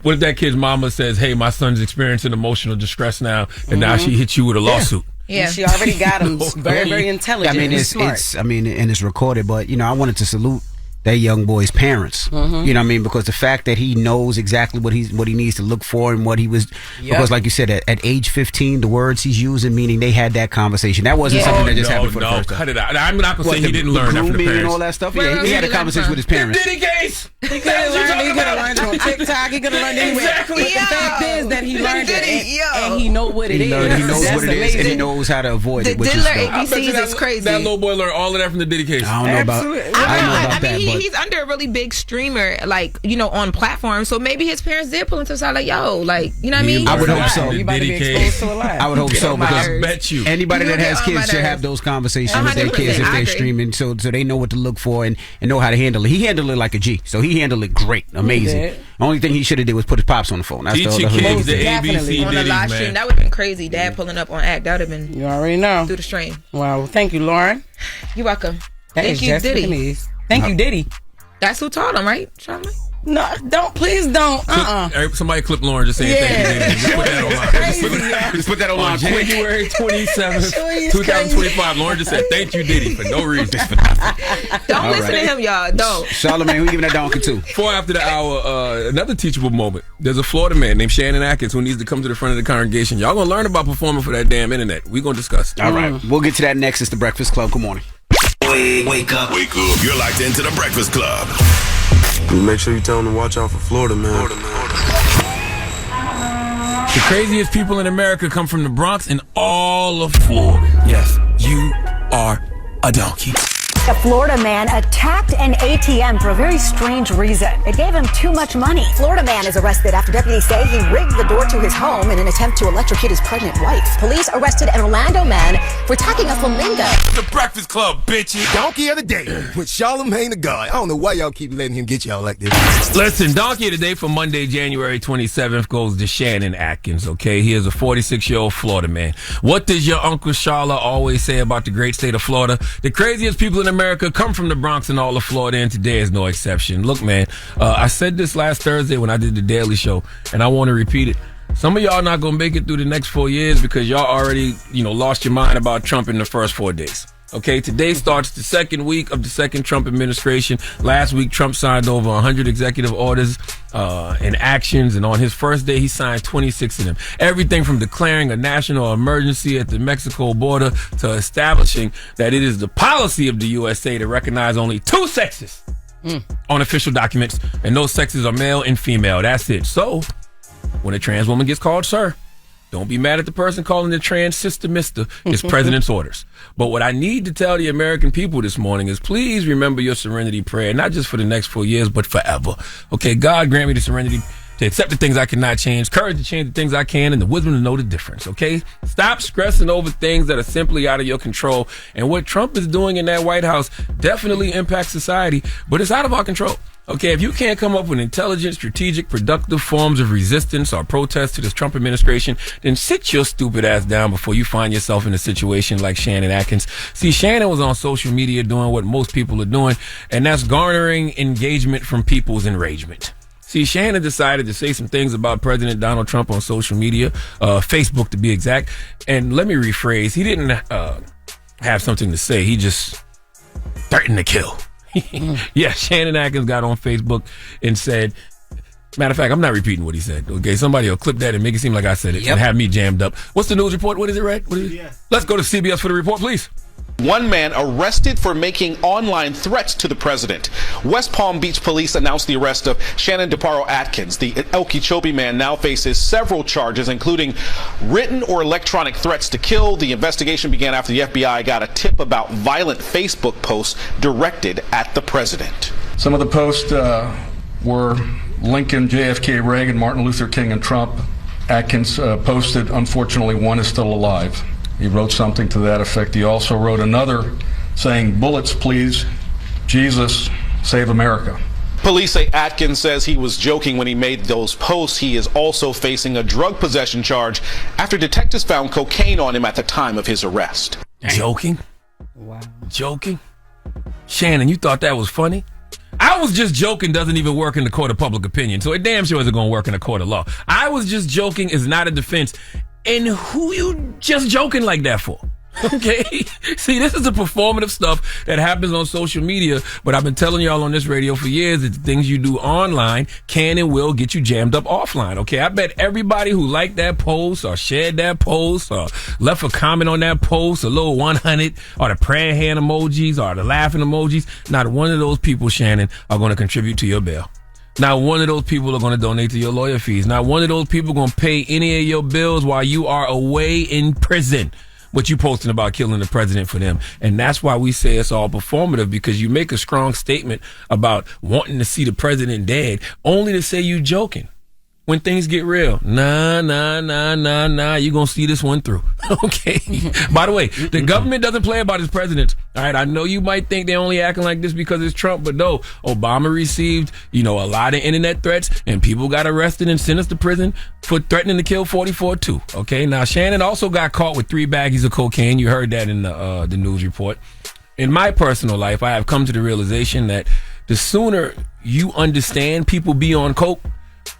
what if that kid's mama says, "Hey, my son's experiencing emotional distress now, and now she hits you with a lawsuit." Yeah, she already got him. Very, very intelligent. I mean, and it's recorded. But I wanted to salute that young boy's parents. You know what I mean? Because the fact that he knows exactly what he needs to look for and what he was, because like you said, at age 15, the words he's using, meaning they had that conversation. That wasn't something that just happened for the first time. Cut it out. I'm not going to say he didn't learn after the parents. And all that stuff. Yeah, he had a conversation with his parents. Diddy case. He could have learned it on TikTok. He could have learned it anywhere. Exactly. But the fact is that he learned it, and he knows what it is. He knows what it is, and he knows how to avoid it. Diddler ABCs is crazy. That little boy learned all of that from the Diddy case. I don't know about that. I mean, he's under a really big streamer, like, on platforms. So maybe his parents did pull into the side, like, yo, like, you know what I mean? I would hope so. You about to be exposed to a lot. I would hope so, because I bet you anybody that has kids should have those conversations with their kids if they're streaming, so they know what to look for and know how to handle it. He handled it like a G, so he handled it great, amazing. The only thing he should have did was put his pops on the phone. That's Teach your kids the ABC on the live stream. That would have been crazy. Dad pulling up on act. That would have been. You already know. Through the stream. Wow. Well, thank you, Lauren. You're welcome. Thank you, Diddy. Thank you, Diddy. That's who taught him, right, Charlamagne? No, please don't. Somebody clip Lauren just saying thank you. Just put that online. Just put that online. January 27th, 2025. Lauren just said thank you, Diddy, for no reason. Don't listen to him, y'all. Don't. Charlamagne, who giving that donkey to? 4 after the hour, another teachable moment. There's a Florida man named Shannon Atkins who needs to come to the front of the congregation. Y'all gonna learn about performing for that damn internet. We gonna discuss. All right. We'll get to that next. It's the Breakfast Club. Good morning. Wake up. You're locked into the Breakfast Club. Make sure you tell them to watch out for Florida, man. The craziest people in America come from the Bronx and all of Florida. Yes, you are a donkey. A Florida man attacked an ATM for a very strange reason. It gave him too much money. Florida man is arrested after deputies say he rigged the door to his home in an attempt to electrocute his pregnant wife. Police arrested an Orlando man for attacking a flamingo. The Breakfast Club, bitches. Donkey of the day with Charlamagne the God. I don't know why y'all keep letting him get y'all like this. Listen, Donkey of the day for Monday, January 27th goes to Shannon Atkins, okay? He is a 46-year-old Florida man. What does your Uncle Charla always say about the great state of Florida? The craziest people in America come from the Bronx and all of Florida, and today is no exception. Look, man, I said this last Thursday when I did the Daily Show, and I want to repeat it. Some of y'all not going to make it through the next 4 years because y'all already, lost your mind about Trump in the first 4 days. Okay, today starts the second week of the second Trump administration. Last week, Trump signed over 100 executive orders and actions, and on his first day, he signed 26 of them. Everything from declaring a national emergency at the Mexico border to establishing that it is the policy of the USA to recognize only 2 sexes on official documents, and those sexes are male and female. That's it. So, when a trans woman gets called sir, don't be mad at the person calling the trans sister mister. It's president's orders. But what I need to tell the American people this morning is please remember your serenity prayer, not just for the next 4 years, but forever. Okay, God grant me the serenity to accept the things I cannot change, courage to change the things I can, and the wisdom to know the difference, okay? Stop stressing over things that are simply out of your control. And what Trump is doing in that White House definitely impacts society, but it's out of our control. Okay, if you can't come up with intelligent, strategic, productive forms of resistance or protest to this Trump administration, then sit your stupid ass down before you find yourself in a situation like Shannon Atkins. See, Shannon was on social media doing what most people are doing, and that's garnering engagement from people's enragement. See, Shannon decided to say some things about President Donald Trump on social media, Facebook to be exact. And let me rephrase, he didn't have something to say. He just threatened to kill. Yeah, Shannon Atkins got on Facebook and said, matter of fact, I'm not repeating what he said. Okay, somebody will clip that and make it seem like I said it and have me jammed up. What's the news report? What is it, Red? Let's go to CBS for the report, please. One man arrested for making online threats to the president. West Palm Beach police announced the arrest of Shannon DeParo Atkins. The Okeechobee man now faces several charges, including written or electronic threats to kill. The investigation began after the FBI got a tip about violent Facebook posts directed at the president. Some of the posts were Lincoln, JFK, Reagan, Martin Luther King, and Trump. Atkins posted, unfortunately, one is still alive. He wrote something to that effect. He also wrote another saying, bullets, please. Jesus, save America. Police say Atkins says he was joking when he made those posts. He is also facing a drug possession charge after detectives found cocaine on him at the time of his arrest. Joking? Wow. Joking? Shannon, you thought that was funny? I was just joking doesn't even work in the court of public opinion, so it damn sure isn't going to work in the court of law. I was just joking is not a defense. And who you just joking like that for? Okay? See, this is the performative stuff that happens on social media, but I've been telling y'all on this radio for years that the things you do online can and will get you jammed up offline, okay? I bet everybody who liked that post or shared that post or left a comment on that post, a little 100 or the praying hand emojis or the laughing emojis, not one of those people, Shannon, are going to contribute to your bill. Not one of those people are going to donate to your lawyer fees. Not one of those people are going to pay any of your bills while you are away in prison. What you posting about killing the president for them. And that's why we say it's all performative, because you make a strong statement about wanting to see the president dead only to say you joking. When things get real, nah, you gonna see this one through. Okay. By the way, the government doesn't play about its presidents. All right. I know you might think they're only acting like this because it's Trump, but no, Obama received, a lot of internet threats, and people got arrested and sentenced to prison for threatening to kill 44 too. Okay. Now, Shannon also got caught with 3 baggies of cocaine. You heard that in the news report. In my personal life, I have come to the realization that the sooner you understand people be on coke,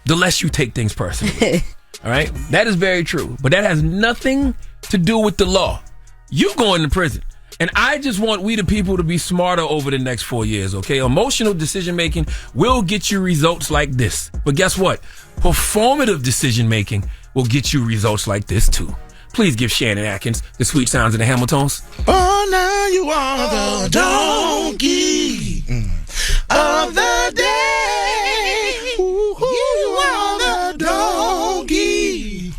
the less you take things personally. All right? That is very true. But that has nothing to do with the law. You going to prison. And I just want we the people to be smarter over the next 4 years, okay? Emotional decision-making will get you results like this. But guess what? Performative decision-making will get you results like this, too. Please give Shannon Atkins the sweet sounds of the Hamiltons. Oh, now you are the donkey of the day. You are the donkey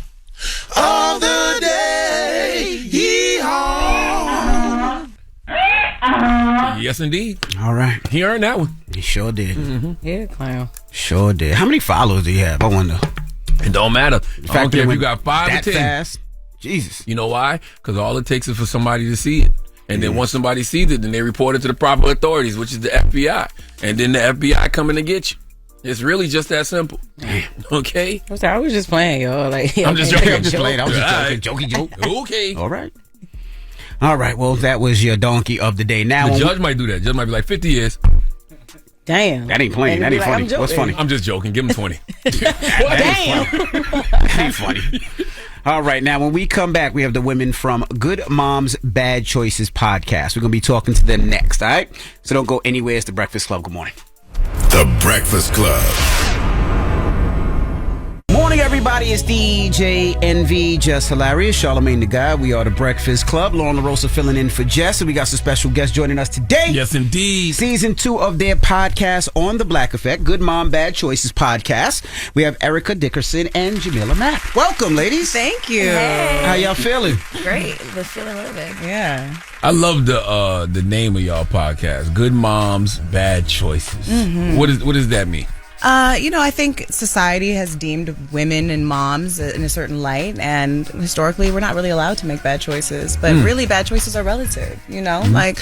of the day. Yee-haw. Yes, indeed. All right. He earned that one. He sure did. Mm-hmm. Yeah, clown. Sure did. How many followers do you have? I wonder. It don't matter. I don't care if you got 5 that or 10. Fast. Jesus. You know why? Because all it takes is for somebody to see it. And then once somebody sees it, then they report it to the proper authorities, which is the FBI. And then the FBI coming to get you. It's really just that simple. Okay? I was just playing, y'all. I'm just joking. I'm just playing. I was just joking. Jokey joke. Okay. All right. All right. Well, that was your donkey of the day. Now the judge might do that. The judge might be like 50 years. Damn. That ain't playing. That ain't funny. What's funny? I'm just joking. Give him 20. Damn. That ain't funny. All right. Now, when we come back, we have the women from Good Moms, Bad Choices podcast. We're going to be talking to them next. All right. So don't go anywhere. It's the Breakfast Club. Good morning. The Breakfast Club. Morning, everybody. It's DJ NV, Jess Hilarious, Charlamagne the Guy. We are the Breakfast Club. Lauren LaRosa filling in for Jess, and we got some special guests joining us today. Yes, indeed. Season 2 of their podcast on the Black Effect, Good Mom, Bad Choices podcast. We have Erica Dickerson and Jamila Mack. Welcome, ladies. Thank you. Hey. How y'all feeling? Great. Been feeling really big. Yeah. I love the name of y'all podcast, Good Moms, Bad Choices. Mm-hmm. What does that mean? I think society has deemed women and moms in a certain light, and historically we're not really allowed to make bad choices, but really bad choices are relative, like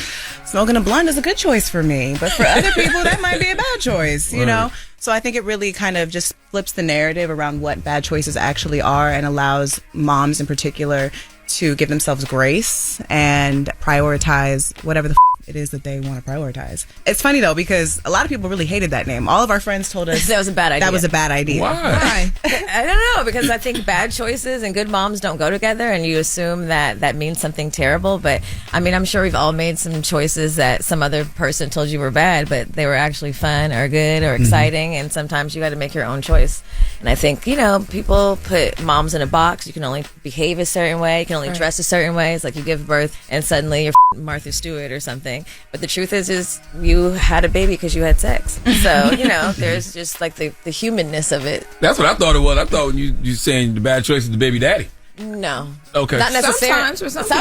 smoking a blunt is a good choice for me, but for other people that might be a bad choice, you know? So I think it really kind of just flips the narrative around what bad choices actually are and allows moms in particular to give themselves grace and prioritize whatever the it is that they want to prioritize. It's funny though, because a lot of people really hated that name. All of our friends told us that was a bad idea. That was a bad idea. Why? I don't know, because I think bad choices and good moms don't go together, and you assume that means something terrible. But I mean, I'm sure we've all made some choices that some other person told you were bad, but they were actually fun or good or exciting. And sometimes you got to make your own choice. And I think, people put moms in a box. You can only behave a certain way. You can only dress a certain way. It's like you give birth and suddenly you're Martha Stewart or something. But the truth is you had a baby because you had sex. So, there's just like the humanness of it. That's what I thought it was. I thought when you saying the bad choice is the baby daddy. No. Okay. Not necessarily. Sometimes. That's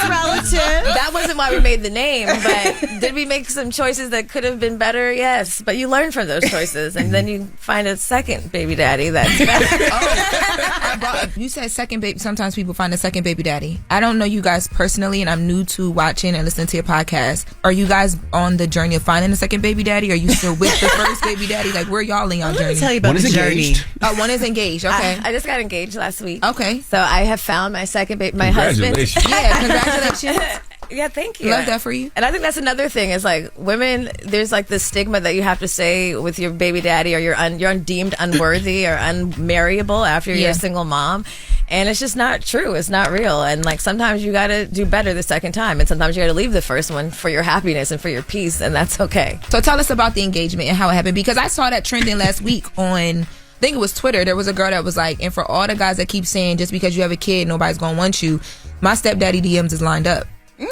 relative. That wasn't why we made the name, but did we make some choices that could have been better? Yes. But you learn from those choices, and then you find a second baby daddy that's better. You said second baby. Sometimes people find a second baby daddy. I don't know you guys personally, and I'm new to watching and listening to your podcast. Are you guys on the journey of finding a second baby daddy? Or are you still with the first baby daddy? Like, where y'all in your journey? Let me tell you about the journey. One is engaged. Okay. I just got engaged last week. Okay. So I have found my second baby, my husband. Yeah, congratulations. Yeah, thank you. Love that for you. And I think that's another thing is like women, there's like this stigma that you have to say with your baby daddy or you're deemed unworthy or unmarriable after you're a single mom. And it's just not true. It's not real. And like sometimes you got to do better the second time. And sometimes you got to leave the first one for your happiness and for your peace. And that's okay. So tell us about the engagement and how it happened. Because I saw that trending last week on, I think it was Twitter. There was a girl that was like, and for all the guys that keep saying just because you have a kid, nobody's going to want you, my stepdaddy DMs is lined up.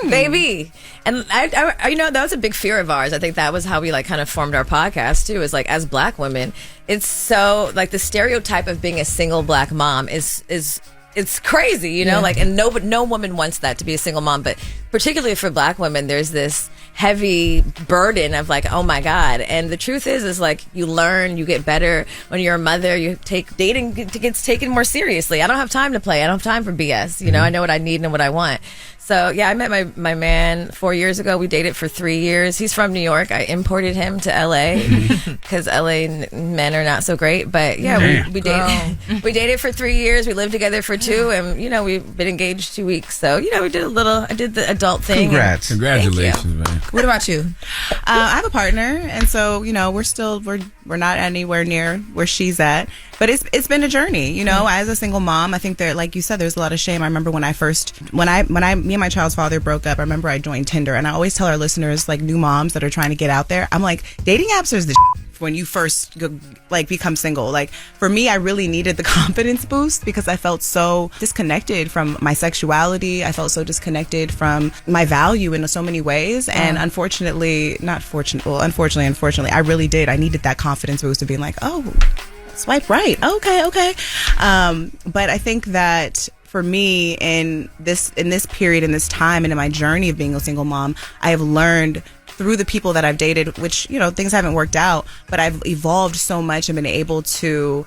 Baby. And I that was a big fear of ours. I think that was how we like kind of formed our podcast too, is like as black women, it's so like the stereotype of being a single black mom is it's crazy, you know, like, and no woman wants that to be a single mom, but particularly for black women, there's this heavy burden of like, oh my God. And the truth is like you learn, you get better when you're a mother, you take dating gets taken more seriously. I don't have time to play. I don't have time for BS. You know, I know what I need and what I want. So yeah, I met my man 4 years ago. We dated for 3 years. He's from New York. I imported him to LA because LA men are not so great. But yeah, we dated. We dated for 3 years. We lived together for 2, and you know we've been engaged 2 weeks. So you know we did I did the adult thing. Congrats, congratulations, man. What about you? I have a partner, and so you know we're not anywhere near where she's at. But it's been a journey, you know. As a single mom, I think that, like you said, there's a lot of shame. I remember when me and my child's father broke up. I remember I joined Tinder, and I always tell our listeners, like new moms that are trying to get out there, I'm like, dating apps are the when you first like become single. Like for me, I really needed the confidence boost because I felt so disconnected from my sexuality. I felt so disconnected from my value in so many ways. And unfortunately, I really did. I needed that confidence boost of being like, oh, swipe right. Okay. But I think that for me in this period, in this time, and in my journey of being a single mom, I have learned through the people that I've dated, which, you know, things haven't worked out, but I've evolved so much and been able to,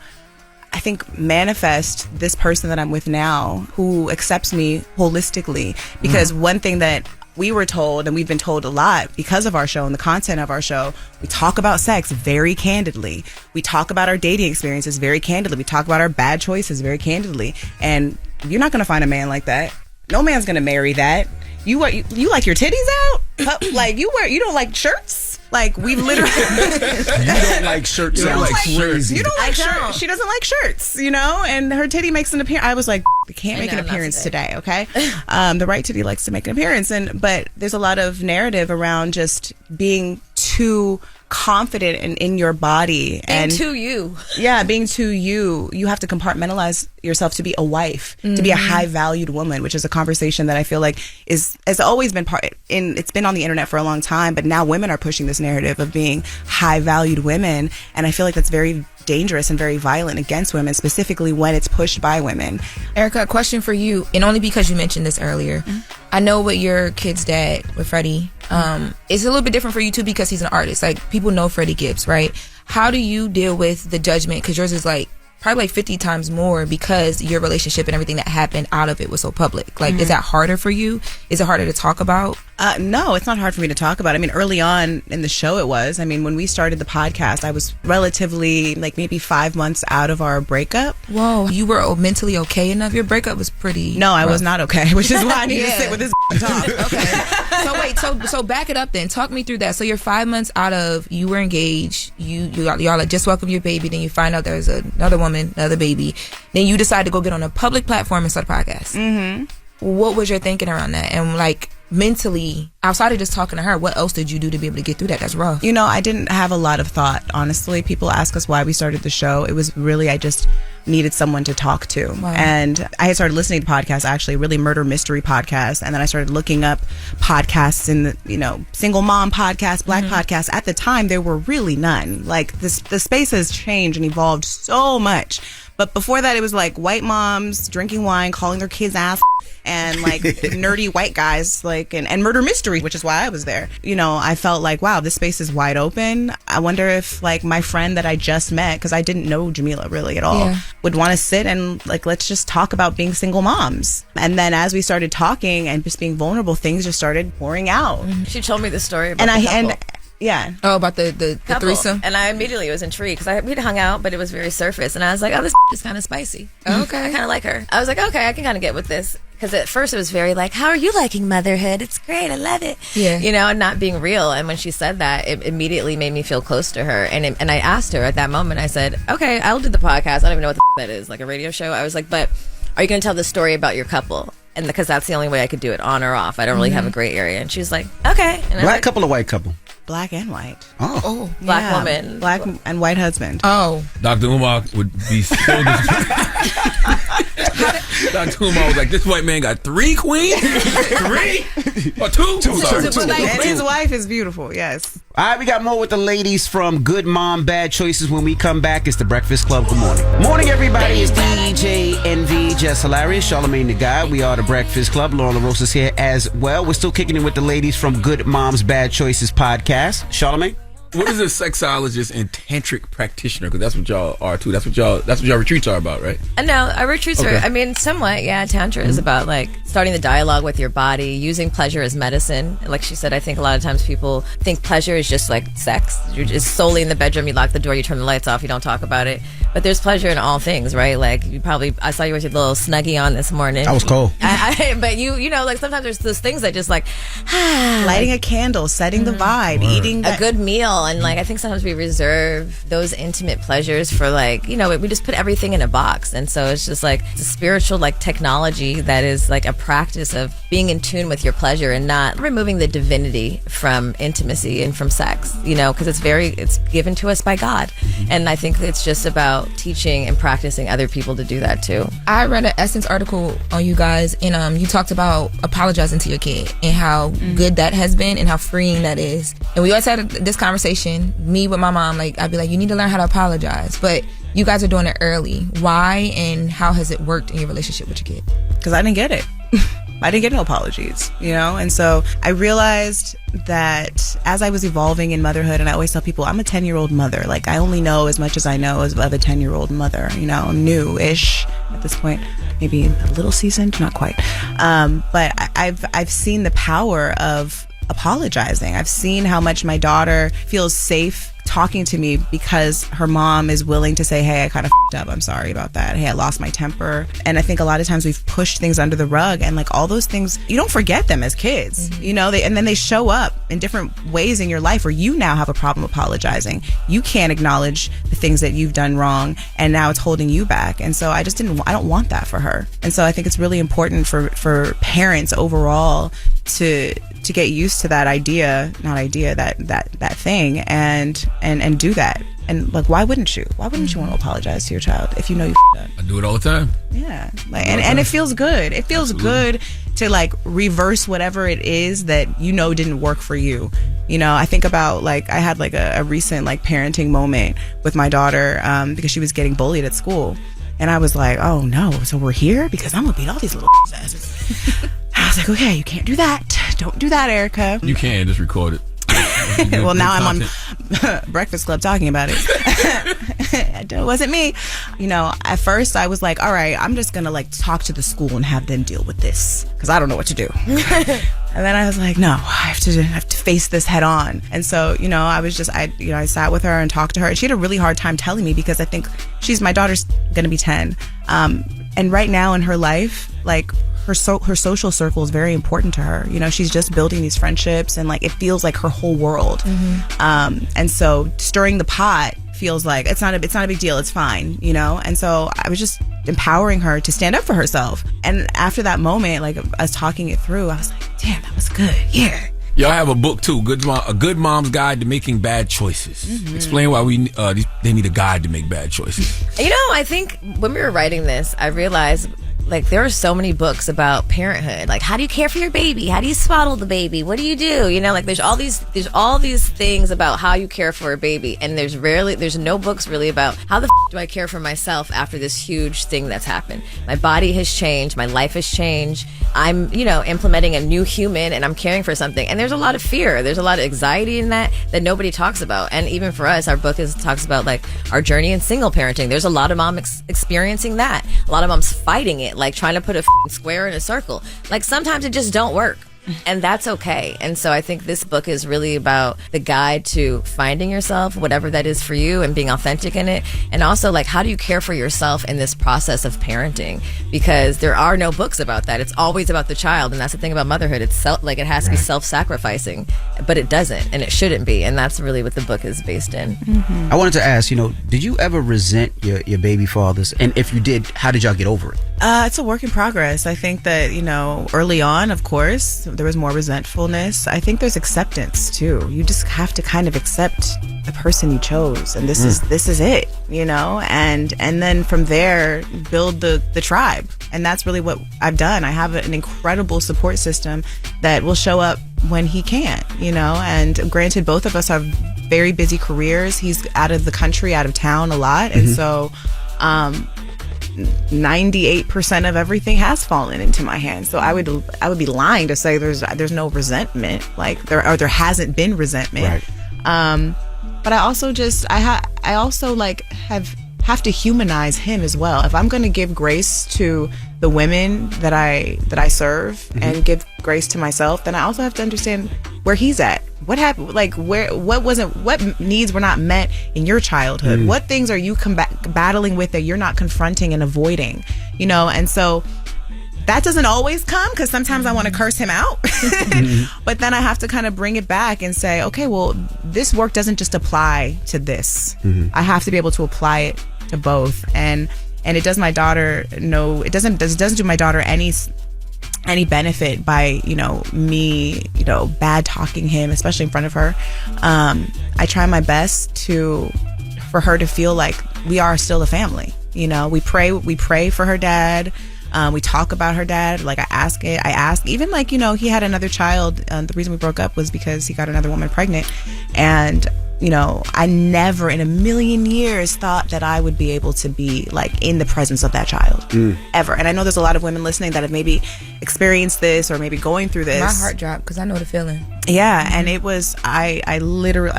I think, manifest this person that I'm with now who accepts me holistically. Because one thing that we were told, and we've been told a lot because of our show and the content of our show, we talk about sex very candidly. We talk about our dating experiences very candidly. We talk about our bad choices very candidly. And you're not going to find a man like that. No man's going to marry that. You like your titties out? Like you don't like shirts? Like we literally You don't like shirts sound like crazy. You don't like shirts. She doesn't like shirts, you know? And her titty makes an appearance. I was like, they can't make an appearance today, okay? The right titty likes to make an appearance, but there's a lot of narrative around just being too confident in your body and to you. Yeah, being too you. You have to compartmentalize yourself to be a wife, to be a high valued woman, which is a conversation that I feel like has always been it's been on the internet for a long time, but now women are pushing this narrative of being high valued women, and I feel like that's very dangerous and very violent against women, specifically when it's pushed by women. Erica, a question for you, and only because you mentioned this earlier. I know with your kid's dad, with Freddie, it's a little bit different for you too because he's an artist. Like, people know Freddie Gibbs, right? How do you deal with the judgment? Because yours is like probably like 50 times more because your relationship and everything that happened out of it was so public. Like, is that harder for you? Is it harder to talk about? No, it's not hard for me to talk about. I mean, early on in the show it was. I mean, when we started the podcast, I was relatively like maybe 5 months out of our breakup. Whoa, you were mentally okay enough? Your breakup was pretty No, I rough. was not okay, which is why I need to sit with this and talk. Okay. So wait, so back it up then. Talk me through that. So you're 5 months out of, you were engaged, y'all like just welcomed your baby, then you find out there's another woman, another baby. Then you decide to go get on a public platform and start a podcast. What was your thinking around that? And like mentally, outside of just talking to her, what else did you do to be able to get through that? That's rough. You know, I didn't have a lot of thought, honestly. People ask us why we started the show. It was really, I just needed someone to talk to. Wow. And I had started listening to podcasts, actually, really murder mystery podcasts. And then I started looking up podcasts in the, you know, single mom podcasts, black podcasts. At the time, there were really none. Like, the space has changed and evolved so much. But before that, it was like white moms drinking wine, calling their kids ass, and like nerdy white guys, like, and murder mystery, which is why I was there. You know, I felt like, wow, this space is wide open. I wonder if like my friend that I just met, because I didn't know Jamila really at all, would want to sit and like, let's just talk about being single moms. And then as we started talking and just being vulnerable, things just started pouring out. She told me the story about the couple. Yeah. Oh, about the threesome? And I immediately was intrigued because we'd hung out, but it was very surface. And I was like, oh, this is kind of spicy. Okay. I kind of like her. I was like, okay, I can kind of get with this. Because at first it was very like, how are you liking motherhood? It's great. I love it. Yeah. You know, and not being real. And when she said that, it immediately made me feel close to her. And I asked her at that moment, I said, okay, I'll do the podcast. I don't even know what that is, like a radio show. I was like, but are you going to tell the story about your couple? And because that's the only way I could do it, on or off. I don't really have a gray area. And she was like, okay. And Black couple or white couple? Black and white. Oh. Black woman. Black and white husband. Oh. Dr. Umar would be so Dr. Umar was like, this white man got 3 queens? 3? Or 2? Sorry, 2. And his wife is beautiful, yes. All right, we got more with the ladies from Good Mom, Bad Choices. When we come back, it's the Breakfast Club. Good morning. Morning, everybody. It's DJ NV, Jess Hilarious, Charlamagne the Guy. We are the Breakfast Club. Lauren Roques is here as well. We're still kicking it with the ladies from Good Moms, Bad Choices podcast. Charlamagne? What is a sexologist and tantric practitioner? Because that's what y'all are too. That's what y'all retreats are about, right? No, our retreats are, I mean, somewhat, yeah. Tantra is about like starting the dialogue with your body, using pleasure as medicine. Like she said, I think a lot of times people think pleasure is just like sex. You're just solely in the bedroom, you lock the door, you turn the lights off, you don't talk about it. But there's pleasure in all things, right? Like I saw you with your little Snuggie on this morning. That was cool. But you know, like sometimes there's those things that just like lighting a candle, setting the vibe, eating a good meal. And like I think sometimes we reserve those intimate pleasures for like, you know, we just put everything in a box. And so it's just like it's a spiritual like technology that is like a practice of being in tune with your pleasure and not removing the divinity from intimacy and from sex, you know, because it's given to us by God. And I think it's just about teaching and practicing other people to do that too. I read an Essence article on you guys, and you talked about apologizing to your kid and how good that has been and how freeing that is. And we always had this conversation, me with my mom, like I'd be like, you need to learn how to apologize. But you guys are doing it early. Why and how has it worked in your relationship with your kid? Because I didn't get it. I didn't get no apologies, you know? And so I realized that as I was evolving in motherhood, and I always tell people, I'm a 10-year-old mother. Like, I only know as much as I know of a 10-year-old mother, you know? I'm new-ish at this point. Maybe a little seasoned, not quite. But I've seen the power of apologizing. I've seen how much my daughter feels safe talking to me because her mom is willing to say, hey, I kind of f***ed up. I'm sorry about that. Hey, I lost my temper. And I think a lot of times we've pushed things under the rug, and like all those things, you don't forget them as kids, you know, and then they show up in different ways in your life where you now have a problem apologizing. You can't acknowledge the things that you've done wrong, and now it's holding you back. And so I don't want that for her. And so I think it's really important for parents overall to get used to that that thing and do that. And like, why wouldn't you want to apologize to your child if you know you f***ed up? I do it all the time. Yeah, like, and it feels good. It feels good to like reverse whatever it is that you know didn't work for you. You know, I think about like I had like a recent like parenting moment with my daughter because she was getting bullied at school, and I was like, oh no, so we're here because I'm gonna beat all these little asses. I was like, okay, you can't do that. Don't do that, Erica. You can just record it. Well, now I'm on Breakfast Club talking about it. It wasn't me. You know, at first I was like, all right, I'm just going to like talk to the school and have them deal with this because I don't know what to do. And then I was like, no, I have to face this head on. And so, you know, I sat with her and talked to her, and she had a really hard time telling me because I think my daughter's going to be 10. And right now in her life, like her social circle is very important to her. You know, she's just building these friendships, and like it feels like her whole world. And so stirring the pot feels like it's not a big deal. It's fine, you know. And so I was just empowering her to stand up for herself. And after that moment, like us talking it through, I was like, damn, that was good. Yeah. Y'all have a book too, A Good Mom's Guide to Making Bad Choices. Explain why they need a guide to make bad choices. You know, I think when we were writing this, I realized like there are so many books about parenthood. Like, how do you care for your baby? How do you swaddle the baby? What do you do? You know, like there's all these things about how you care for a baby, and there's no books really about how the do I care for myself after this huge thing that's happened. My body has changed, my life has changed. I'm, you know, implementing a new human, and I'm caring for something. And there's a lot of fear. There's a lot of anxiety in that nobody talks about. And even for us, our book talks about like our journey in single parenting. There's a lot of moms experiencing that. A lot of moms fighting it, like trying to put a square in a circle. Like sometimes it just don't work. And that's okay. And so I think this book is really about the guide to finding yourself, whatever that is for you, and being authentic in it. And also, like, how do you care for yourself in this process of parenting? Because there are no books about that. It's always about the child. And that's the thing about motherhood. It's it has to be self-sacrificing, but it doesn't, and it shouldn't be. And that's really what the book is based in. I wanted to ask, did you ever resent your baby fathers? And if you did, how did y'all get over it? It's a work in progress. I think that, early on, of course, there was more resentfulness. I think there's acceptance too. You just have to kind of accept the person you chose, and this is it, and then from there build the tribe. And that's really what I've done. I have an incredible support system that will show up when he can't, and granted, both of us have very busy careers. He's out of the country, out of town a lot, and so 98% of everything has fallen into my hands. So I would be lying to say there's no resentment, like there hasn't been resentment. Right. But I also have to humanize him as well. If I'm going to give grace to the women that I serve and give grace to myself, then I also have to understand where he's at. What happened? Like what needs were not met in your childhood? What things are you battling with that you're not confronting and avoiding? And so that doesn't always come, because sometimes I want to curse him out. But then I have to kind of bring it back and say, okay, well, this work doesn't just apply to this. I have to be able to apply it to both. And it does my daughter it doesn't do my daughter any benefit by me bad talking him, especially in front of her. I try my best for her to feel like we are still a family. We pray for her dad. We talk about her dad. Like I ask even like he had another child. The reason we broke up was because he got another woman pregnant, and I never in a million years thought that I would be able to be like in the presence of that child ever. And I know there's a lot of women listening that have maybe experienced this or maybe going through this. My heart dropped because I know the feeling. Yeah, and it was I literally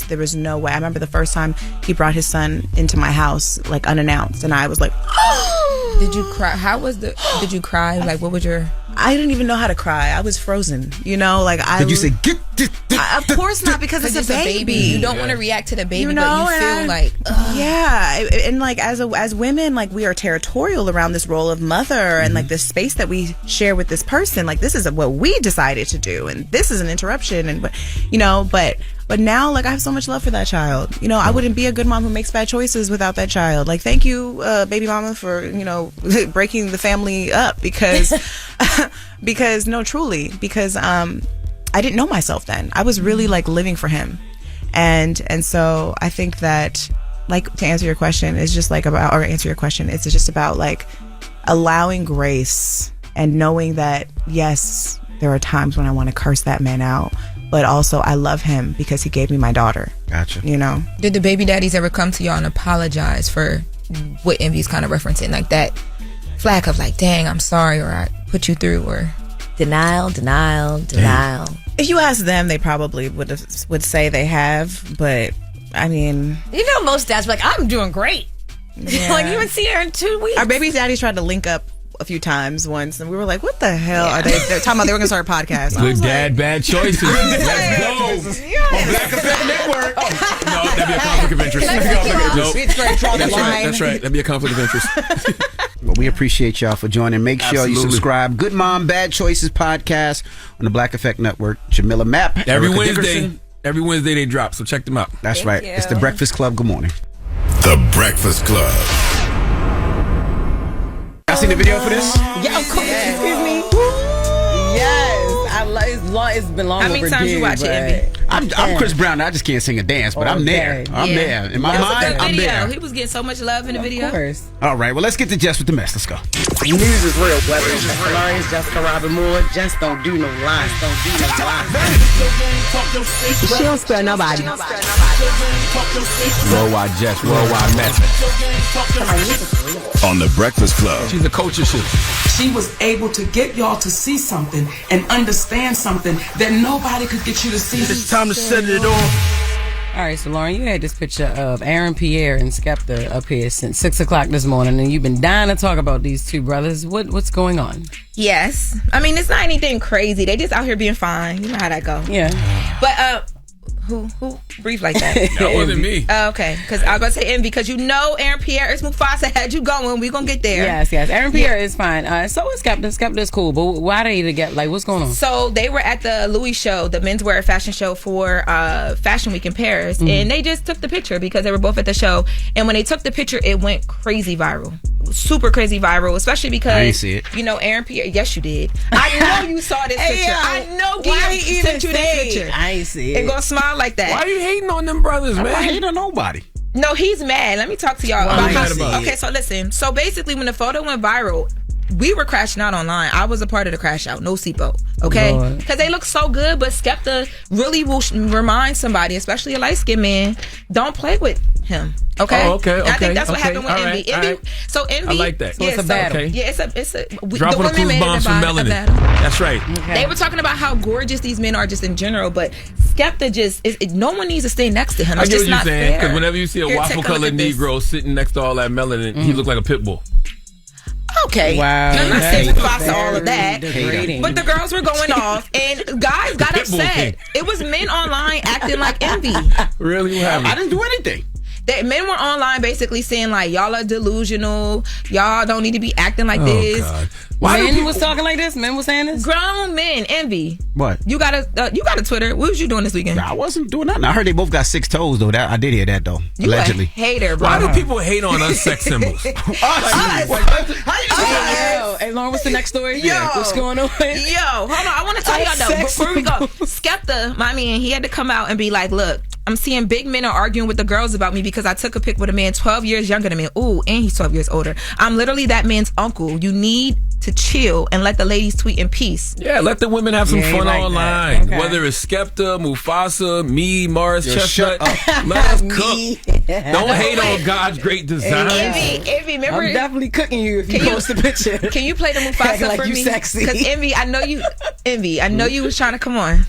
there was no way. I remember the first time he brought his son into my house like unannounced, and I was like, Did you cry? Did you cry? Like, what was your... I didn't even know how to cry. I was frozen, Did you say, get of course not, because it's a baby. You don't want to react to the baby, but you feel like... Yeah, and like as women, like we are territorial around this role of mother and like this space that we share with this person. Like this is what we decided to do, and this is an interruption, and but now, like, I have so much love for that child. I wouldn't be a good mom who makes bad choices without that child. Like, thank you, baby mama, for, breaking the family up because I didn't know myself then. I was really, like, living for him. And so I think that, like, to answer your question, it's just about, like, allowing grace and knowing that, yes, there are times when I want to curse that man out, but also I love him because he gave me my daughter. Gotcha. Did the baby daddies ever come to y'all and apologize for what Envy's kind of referencing, like that flag of like, dang, I'm sorry, or I put you through, or denial? If you ask them, they probably would say they have, but I mean, most dads are like, I'm doing great. Yeah. Like, you haven't seen her in 2 weeks. Our baby daddies tried to link up a few times once, and we were like, what the hell are they? They're talking about they were gonna start a podcast. Good dad, bad choices. Let's go. On Black Effect Network. No, that'd be a conflict of interest. That's right. That'd be a conflict of interest. Well, we appreciate y'all for joining. Make sure you subscribe. Good Mom, Bad Choices podcast on the Black Effect Network. Jamila Mapp. Every Wednesday they drop, so check them out. That's right. It's The Breakfast Club. Good morning. The Breakfast Club. Y'all seen the video for this? Yeah, of course. Excuse me. Yes. It's been long. How many times you watch it, Envy? I'm Chris Brown. I just can't sing or dance, but I'm there. I'm there. In my mind, I'm there. He was getting so much love in the video. Of course. All right, well, let's get to Jess with the Mess. Let's go. News is real. Whether it's Jess Hilarious, Jess Hilarious, just don't do no lies. She don't spare nobody. Worldwide Jess, worldwide Mess. On The Breakfast Club. She's a coach of shit. She was able to get y'all to see something and understand something that nobody could get you to see. It's time to set it off. All right, so Lauren, you had this picture of Aaron Pierre and Skepta up here since 6 o'clock this morning, and you've been dying to talk about these two brothers. What's going on? Yes. I mean, it's not anything crazy. They just out here being fine. You know how that go. Yeah. But, who breathed like that? That wasn't me. Okay, because I was going to say Envy, because you know Aaron Pierre is Mufasa had you going. We're going to get there. Yes. Aaron Pierre is fine. So is Skepta. Skepta is cool, but why they together? Like, what's going on? So they were at the Louis show, the menswear fashion show for Fashion Week in Paris, and they just took the picture because they were both at the show. And when they took the picture, it went crazy viral. Super crazy viral, especially because I didn't see it. You know Aaron Pierre. Yes, you did. I know you saw this picture. I know Guillaume sent you this picture. I ain't see it. And gonna smile like that. Why are you hating on them brothers, man? I'm not hating on nobody. No, he's mad. Let me talk to y'all Why about you mad about Okay, so listen. So basically, when the photo went viral, we were crashing out online. I was a part of the crash out. No seatbelt. Okay? Because they look so good, but Skepta really will remind somebody, especially a light-skinned man, don't play with him. Okay? Oh, okay. I think that's what happened with All Envy. Right, Envy. So Envy. I like that. So it's a battle. Okay. Yeah, it's a Drop on the clues bombs for melanin. That's right. Okay. They were talking about how gorgeous these men are just in general, but Skepta no one needs to stay next to him. I It's get just what you're not saying. fair. Because whenever you see a Here, take waffle look colored at this. Negro sitting next to all that melanin, he look like a pit bull. Okay. Wow. I'm not That saying is Mufasa all of that. degrading. But the girls were going off, and guys got Pitbull upset. king. It was men online acting like Envy. Really? What happened? I didn't do anything. That men were online basically saying like, y'all are delusional. Y'all don't need to be acting like this. God. Men was talking like this? Men was saying this? Grown men, Envy. What? You got a Twitter. What was you doing this weekend? I wasn't doing nothing. I heard they both got 6 toes though. I did hear that though. You Allegedly. a hater, bro. Why do people hate on us sex symbols? Hey, Lauren, what's the next story? Yo. What's going on? Yo, hold on. I want to tell y'all though, before we go, Skepta, my man, he had to come out and be like, look, I'm seeing big men are arguing with the girls about me because I took a pic with a man 12 years younger than me. Ooh, and he's 12 years older. I'm literally that man's uncle. You need to chill and let the ladies tweet in peace. Yeah, let the women have some fun like online. Okay. Whether it's Skepta, Mufasa, me, Mars, Yo, Chestnut, shut let us cook. Don't hate on God's great design. Envy, remember? I'm definitely cooking you if you post a picture. Can you play the Mufasa Acting like for you me? sexy. Because Envy, I know you was trying to come on.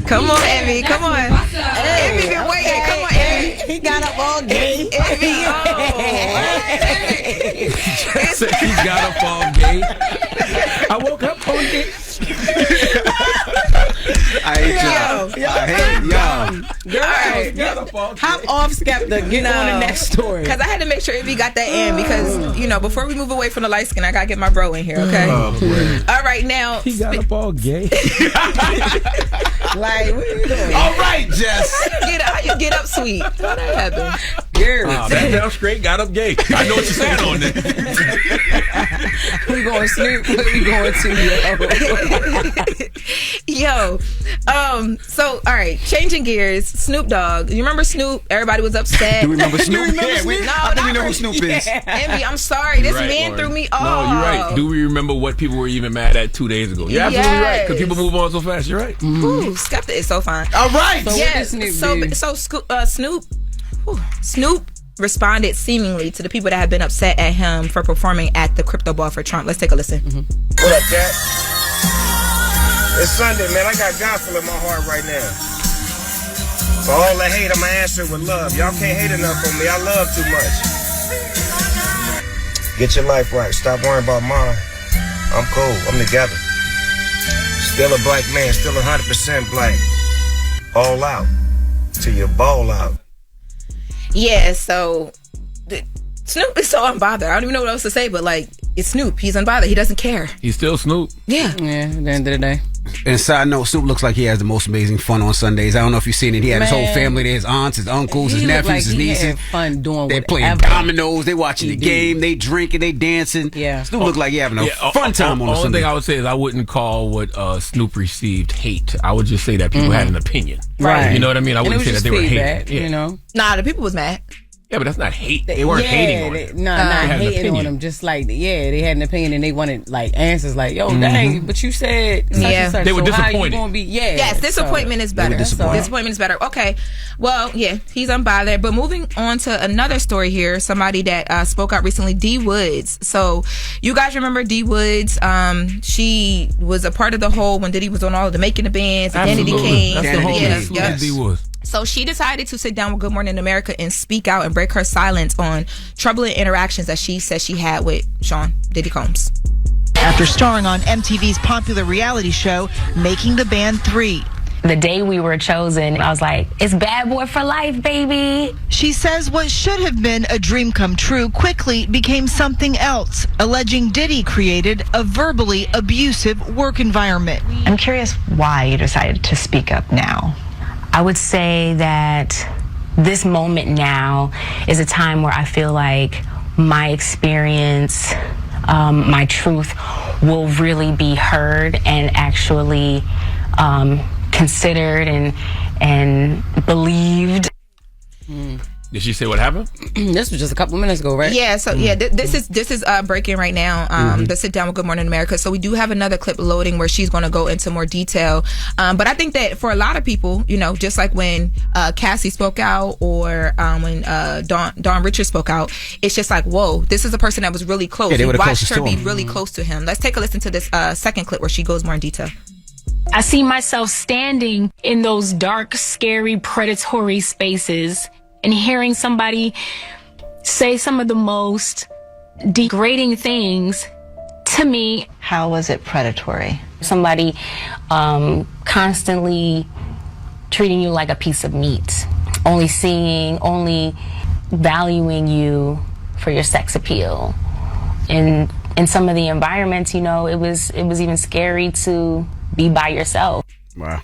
Come on, Envy. Come on. Envy been waiting. Come on, Envy. He got up all gay. Envy. Said he got up all gay. I woke up on gay. I hate y'all. I hate y'all. Girl, hop off Skepta. Get on the next story. Because I had to make sure Envy got that in because, before we move away from the light skin, I got to get my bro in here, okay? All right, now. He got up all gay. Like, what are you doing? All right, Jess. How you get up sweet? How that happen? Girl. Sat down straight, got up gay. I know what you're saying on there. We going Snoop. Where we going to, yo? So, all right, changing gears. Snoop Dogg. You remember Snoop? Everybody was upset. Do we remember Snoop? remember Yeah, Snoop? I think we know who Snoop is. Envy, I'm sorry. This Right, man Lauren. threw me off. No, you're right. Do we remember what people were even mad at 2 days ago? You're absolutely right. Because people move on so fast. You're right. Ooh, Skepta is so fine. All right. So what did Snoop do? Snoop responded seemingly to the people that have been upset at him for performing at the crypto ball for Trump. Let's take a listen. What up, Jack? It's Sunday, man. I got gospel in my heart right now. For all the hate, I'ma answer it with love. Y'all can't hate enough on me. I love too much. Get your life right. Stop worrying about mine. I'm cool. I'm together. Still a black man. Still 100% black. All out. Till you ball out. Yeah, so Snoop is so unbothered. I don't even know what else to say, but like, it's Snoop. He's unbothered. He doesn't care. He's still Snoop. Yeah. Yeah, at the end of the day. And side note, Snoop looks like he has the most amazing fun on Sundays. I don't know if you've seen it. He had his whole Man. family there, his aunts, his uncles, his He looked nephews, like his he nieces. had fun doing They're playing whatever dominoes. They watching the he game. They drinking. They dancing. Yeah. Snoop look like he having a fun time on a The only Sunday. thing I would say is I wouldn't call what Snoop received hate. I would just say that people had an opinion. Right. You know what I mean? I And it wouldn't was say that just they were feedback, hating. Yeah. you know? Nah, the people was mad. Yeah, but that's not hate. They weren't hating on it. Not They had an hating opinion. on him. Just like, they had an opinion and they wanted like answers like, yo, dang, but you said such and such. They were so how you disappointed. gonna be? Yes, disappointment is better. Disappointment is better. Okay. Well, yeah, he's unbothered. But moving on to another story here, somebody that spoke out recently, D Woods. So you guys remember D Woods? She was a part of the whole when Diddy was on all of the Making the Bands, Identity Absolutely. King. That's the whole yeah, D Woods. So she decided to sit down with Good Morning America and speak out and break her silence on troubling interactions that she says she had with Sean Diddy Combs. After starring on MTV's popular reality show, Making the Band 3. The day we were chosen, I was like, it's Bad Boy for life, baby. She says what should have been a dream come true quickly became something else, alleging Diddy created a verbally abusive work environment. I'm curious why you decided to speak up now. I would say that this moment now is a time where I feel like my experience, my truth will really be heard and actually considered and believed. Did she say what happened? This was just a couple minutes ago, right? Yeah, so this is breaking right now. The sit down with Good Morning America. So we do have another clip loading where she's going to go into more detail. But I think that for a lot of people, you know, just like when Cassie spoke out or when Dawn Richards spoke out, it's just like, whoa, this is a person that was really close. Yeah, they were the watched closest her to be him. really close to him. Let's take a listen to this second clip where she goes more in detail. I see myself standing in those dark, scary, predatory spaces and hearing somebody say some of the most degrading things to me. How was it predatory? Somebody constantly treating you like a piece of meat, only valuing you for your sex appeal. And in some of the environments, you know, it was even scary to be by yourself. Wow.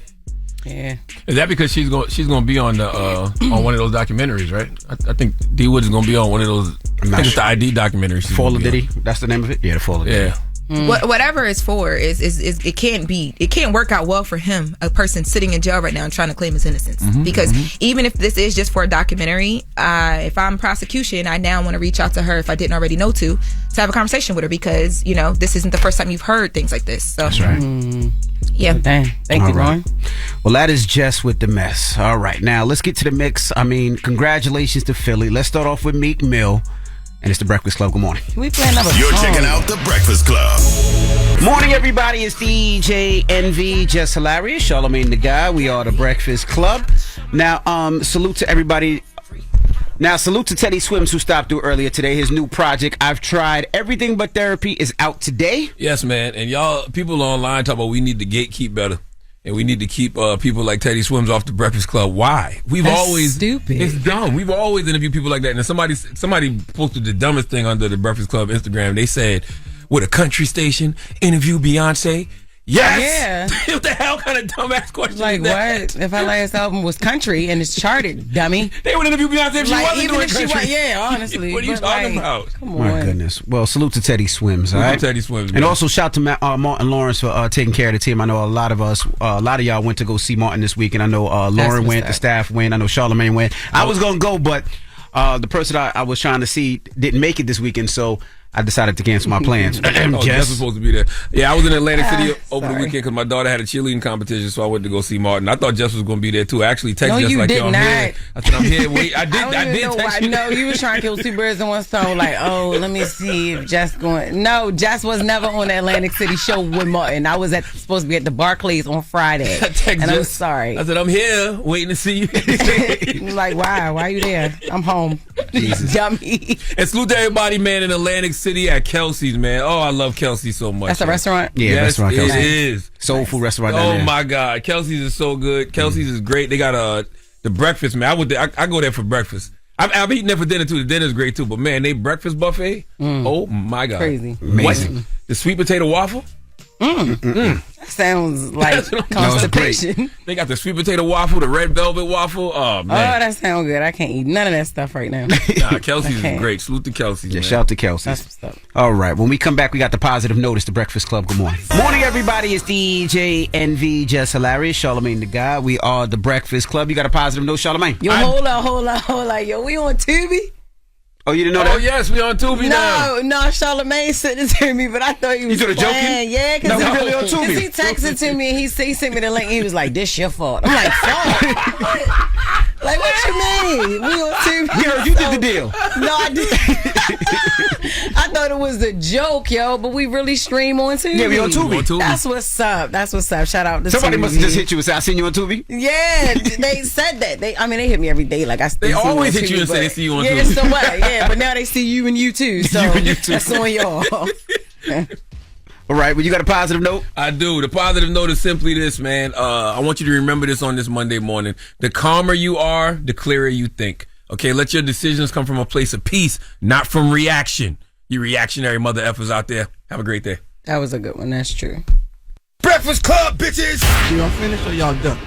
Yeah. Is that because she's gonna be on the on one of those documentaries, right? I think D Wood is gonna be on one of those. I think it's the ID documentary. Fall of Diddy. That's the name of it. Yeah, the Fall of Diddy. Whatever it's for is it can't work out well for him, a person sitting in jail right now and trying to claim his innocence. Because even if this is just for a documentary, if I'm prosecution, I now want to reach out to her if I didn't already know to have a conversation with her, because you know this isn't the first time you've heard things like this. So that's right. Yeah. Dang. Thank you, Lauren. Well, that is Jess with the mess. All right, now let's get to the mix. I mean, congratulations to Philly. Let's start off with Meek Mill. And it's the Breakfast Club. Good morning. We playing another You're song. checking out the Breakfast Club. Morning, everybody. It's DJ NV, Jess Hilarious, Charlamagne the Guy. We are the Breakfast Club. Now, salute to everybody. Now, salute to Teddy Swims, who stopped through earlier today. His new project, I've Tried Everything But Therapy, is out today. Yes, man. And y'all, people online talk about we need to gatekeep better. And we need to keep people like Teddy Swims off the Breakfast Club. Why? That's always stupid. It's dumb. We've always interviewed people like that. And somebody posted the dumbest thing under the Breakfast Club Instagram. They said, "Would a country station interview Beyonce?" Yes. Yeah. What the hell kind of dumbass question? Like is that? what? If our last album was country and it's charted, dummy. They would interview Beyonce if she wasn't even doing if she country. was, yeah, honestly. What are you talking about? Come on. My goodness. Well, salute to Teddy Swims. All Salute right? to Teddy Swims, And man. also shout to Martin Lawrence for taking care of the team. I know a lot of y'all went to go see Martin this week, and I know Lauren went, the staff went, I know Charlamagne went. I was going to go, but the person I was trying to see didn't make it this weekend, so I decided to cancel my plans. Jess was supposed to be there. Yeah, I was in Atlantic City over the weekend because my daughter had a cheerleading competition, so I went to go see Martin. I thought Jess was going to be there too. I actually texted Jess like, "Yo, I'm here." I said, "I'm here." Wait, I did text you. No, you was trying to kill two birds in one stone. Like, oh, let me see if Jess going. No, Jess was never on the Atlantic City show with Martin. I was supposed to be at the Barclays on Friday, and I'm sorry. I said, "I'm here, waiting to see you." Like, why? Why are you there? I'm home. Jesus. Dummy. And salute to everybody, man, in Atlantic City at Kelsey's, man. Oh, I love Kelsey's so much. That's a restaurant? Yeah, yes, restaurant Kelsey's. It is. Soul food restaurant down there. Oh my God, Kelsey's is so good. Kelsey's is great. They got the breakfast, man. I go there for breakfast. I've eaten there for dinner too. The dinner's great too. But man, they breakfast buffet. Oh my God, crazy, amazing. What? The sweet potato waffle. That sounds like constipation. They got the sweet potato waffle, the red velvet waffle. Oh man, that sounds good. I can't eat none of that stuff right now. Nah, Kelsey's is great. Salute to Kelsey's. Yeah, man. shout out to Kelsey's. That's what's up. All right, when we come back, we got the positive notice. The Breakfast Club. Good morning. Morning, everybody. It's DJ NV, Jess Hilarious, Charlamagne the Guy. We are the Breakfast Club. You got a positive note, Charlamagne? Yo, hold on. Yo, we on Tubi? Oh, you didn't know that? Oh, yes, we on Tubi now. No, Charlamagne sent it to me, but I thought he was You thought joking? Yeah, because we really on Tubi. he texted to me and he sent me the link. He was like, "This your fault." I'm like, "Fault?" Like, what you mean? We on Tubi? You did the deal. No, I did. I thought it was a joke, yo, but we really stream on Tubi. Yeah, we on Tubi. That's what's up. That's what's up. Shout out to Somebody Tubi. must have just hit you and said, I seen you on Tubi. Yeah, they said that. They hit me every day. Like they always hit you and say they see you on Tubi. Yeah, so what? Yeah, but now they see you and you too. So that's on y'all. All right, well, you got a positive note? I do. The positive note is simply this, man. I want you to remember this on this Monday morning. The calmer you are, the clearer you think. Okay, let your decisions come from a place of peace, not from reaction. You reactionary mother effers out there. Have a great day. That was a good one. That's true. Breakfast Club, bitches! Y'all finished or y'all done?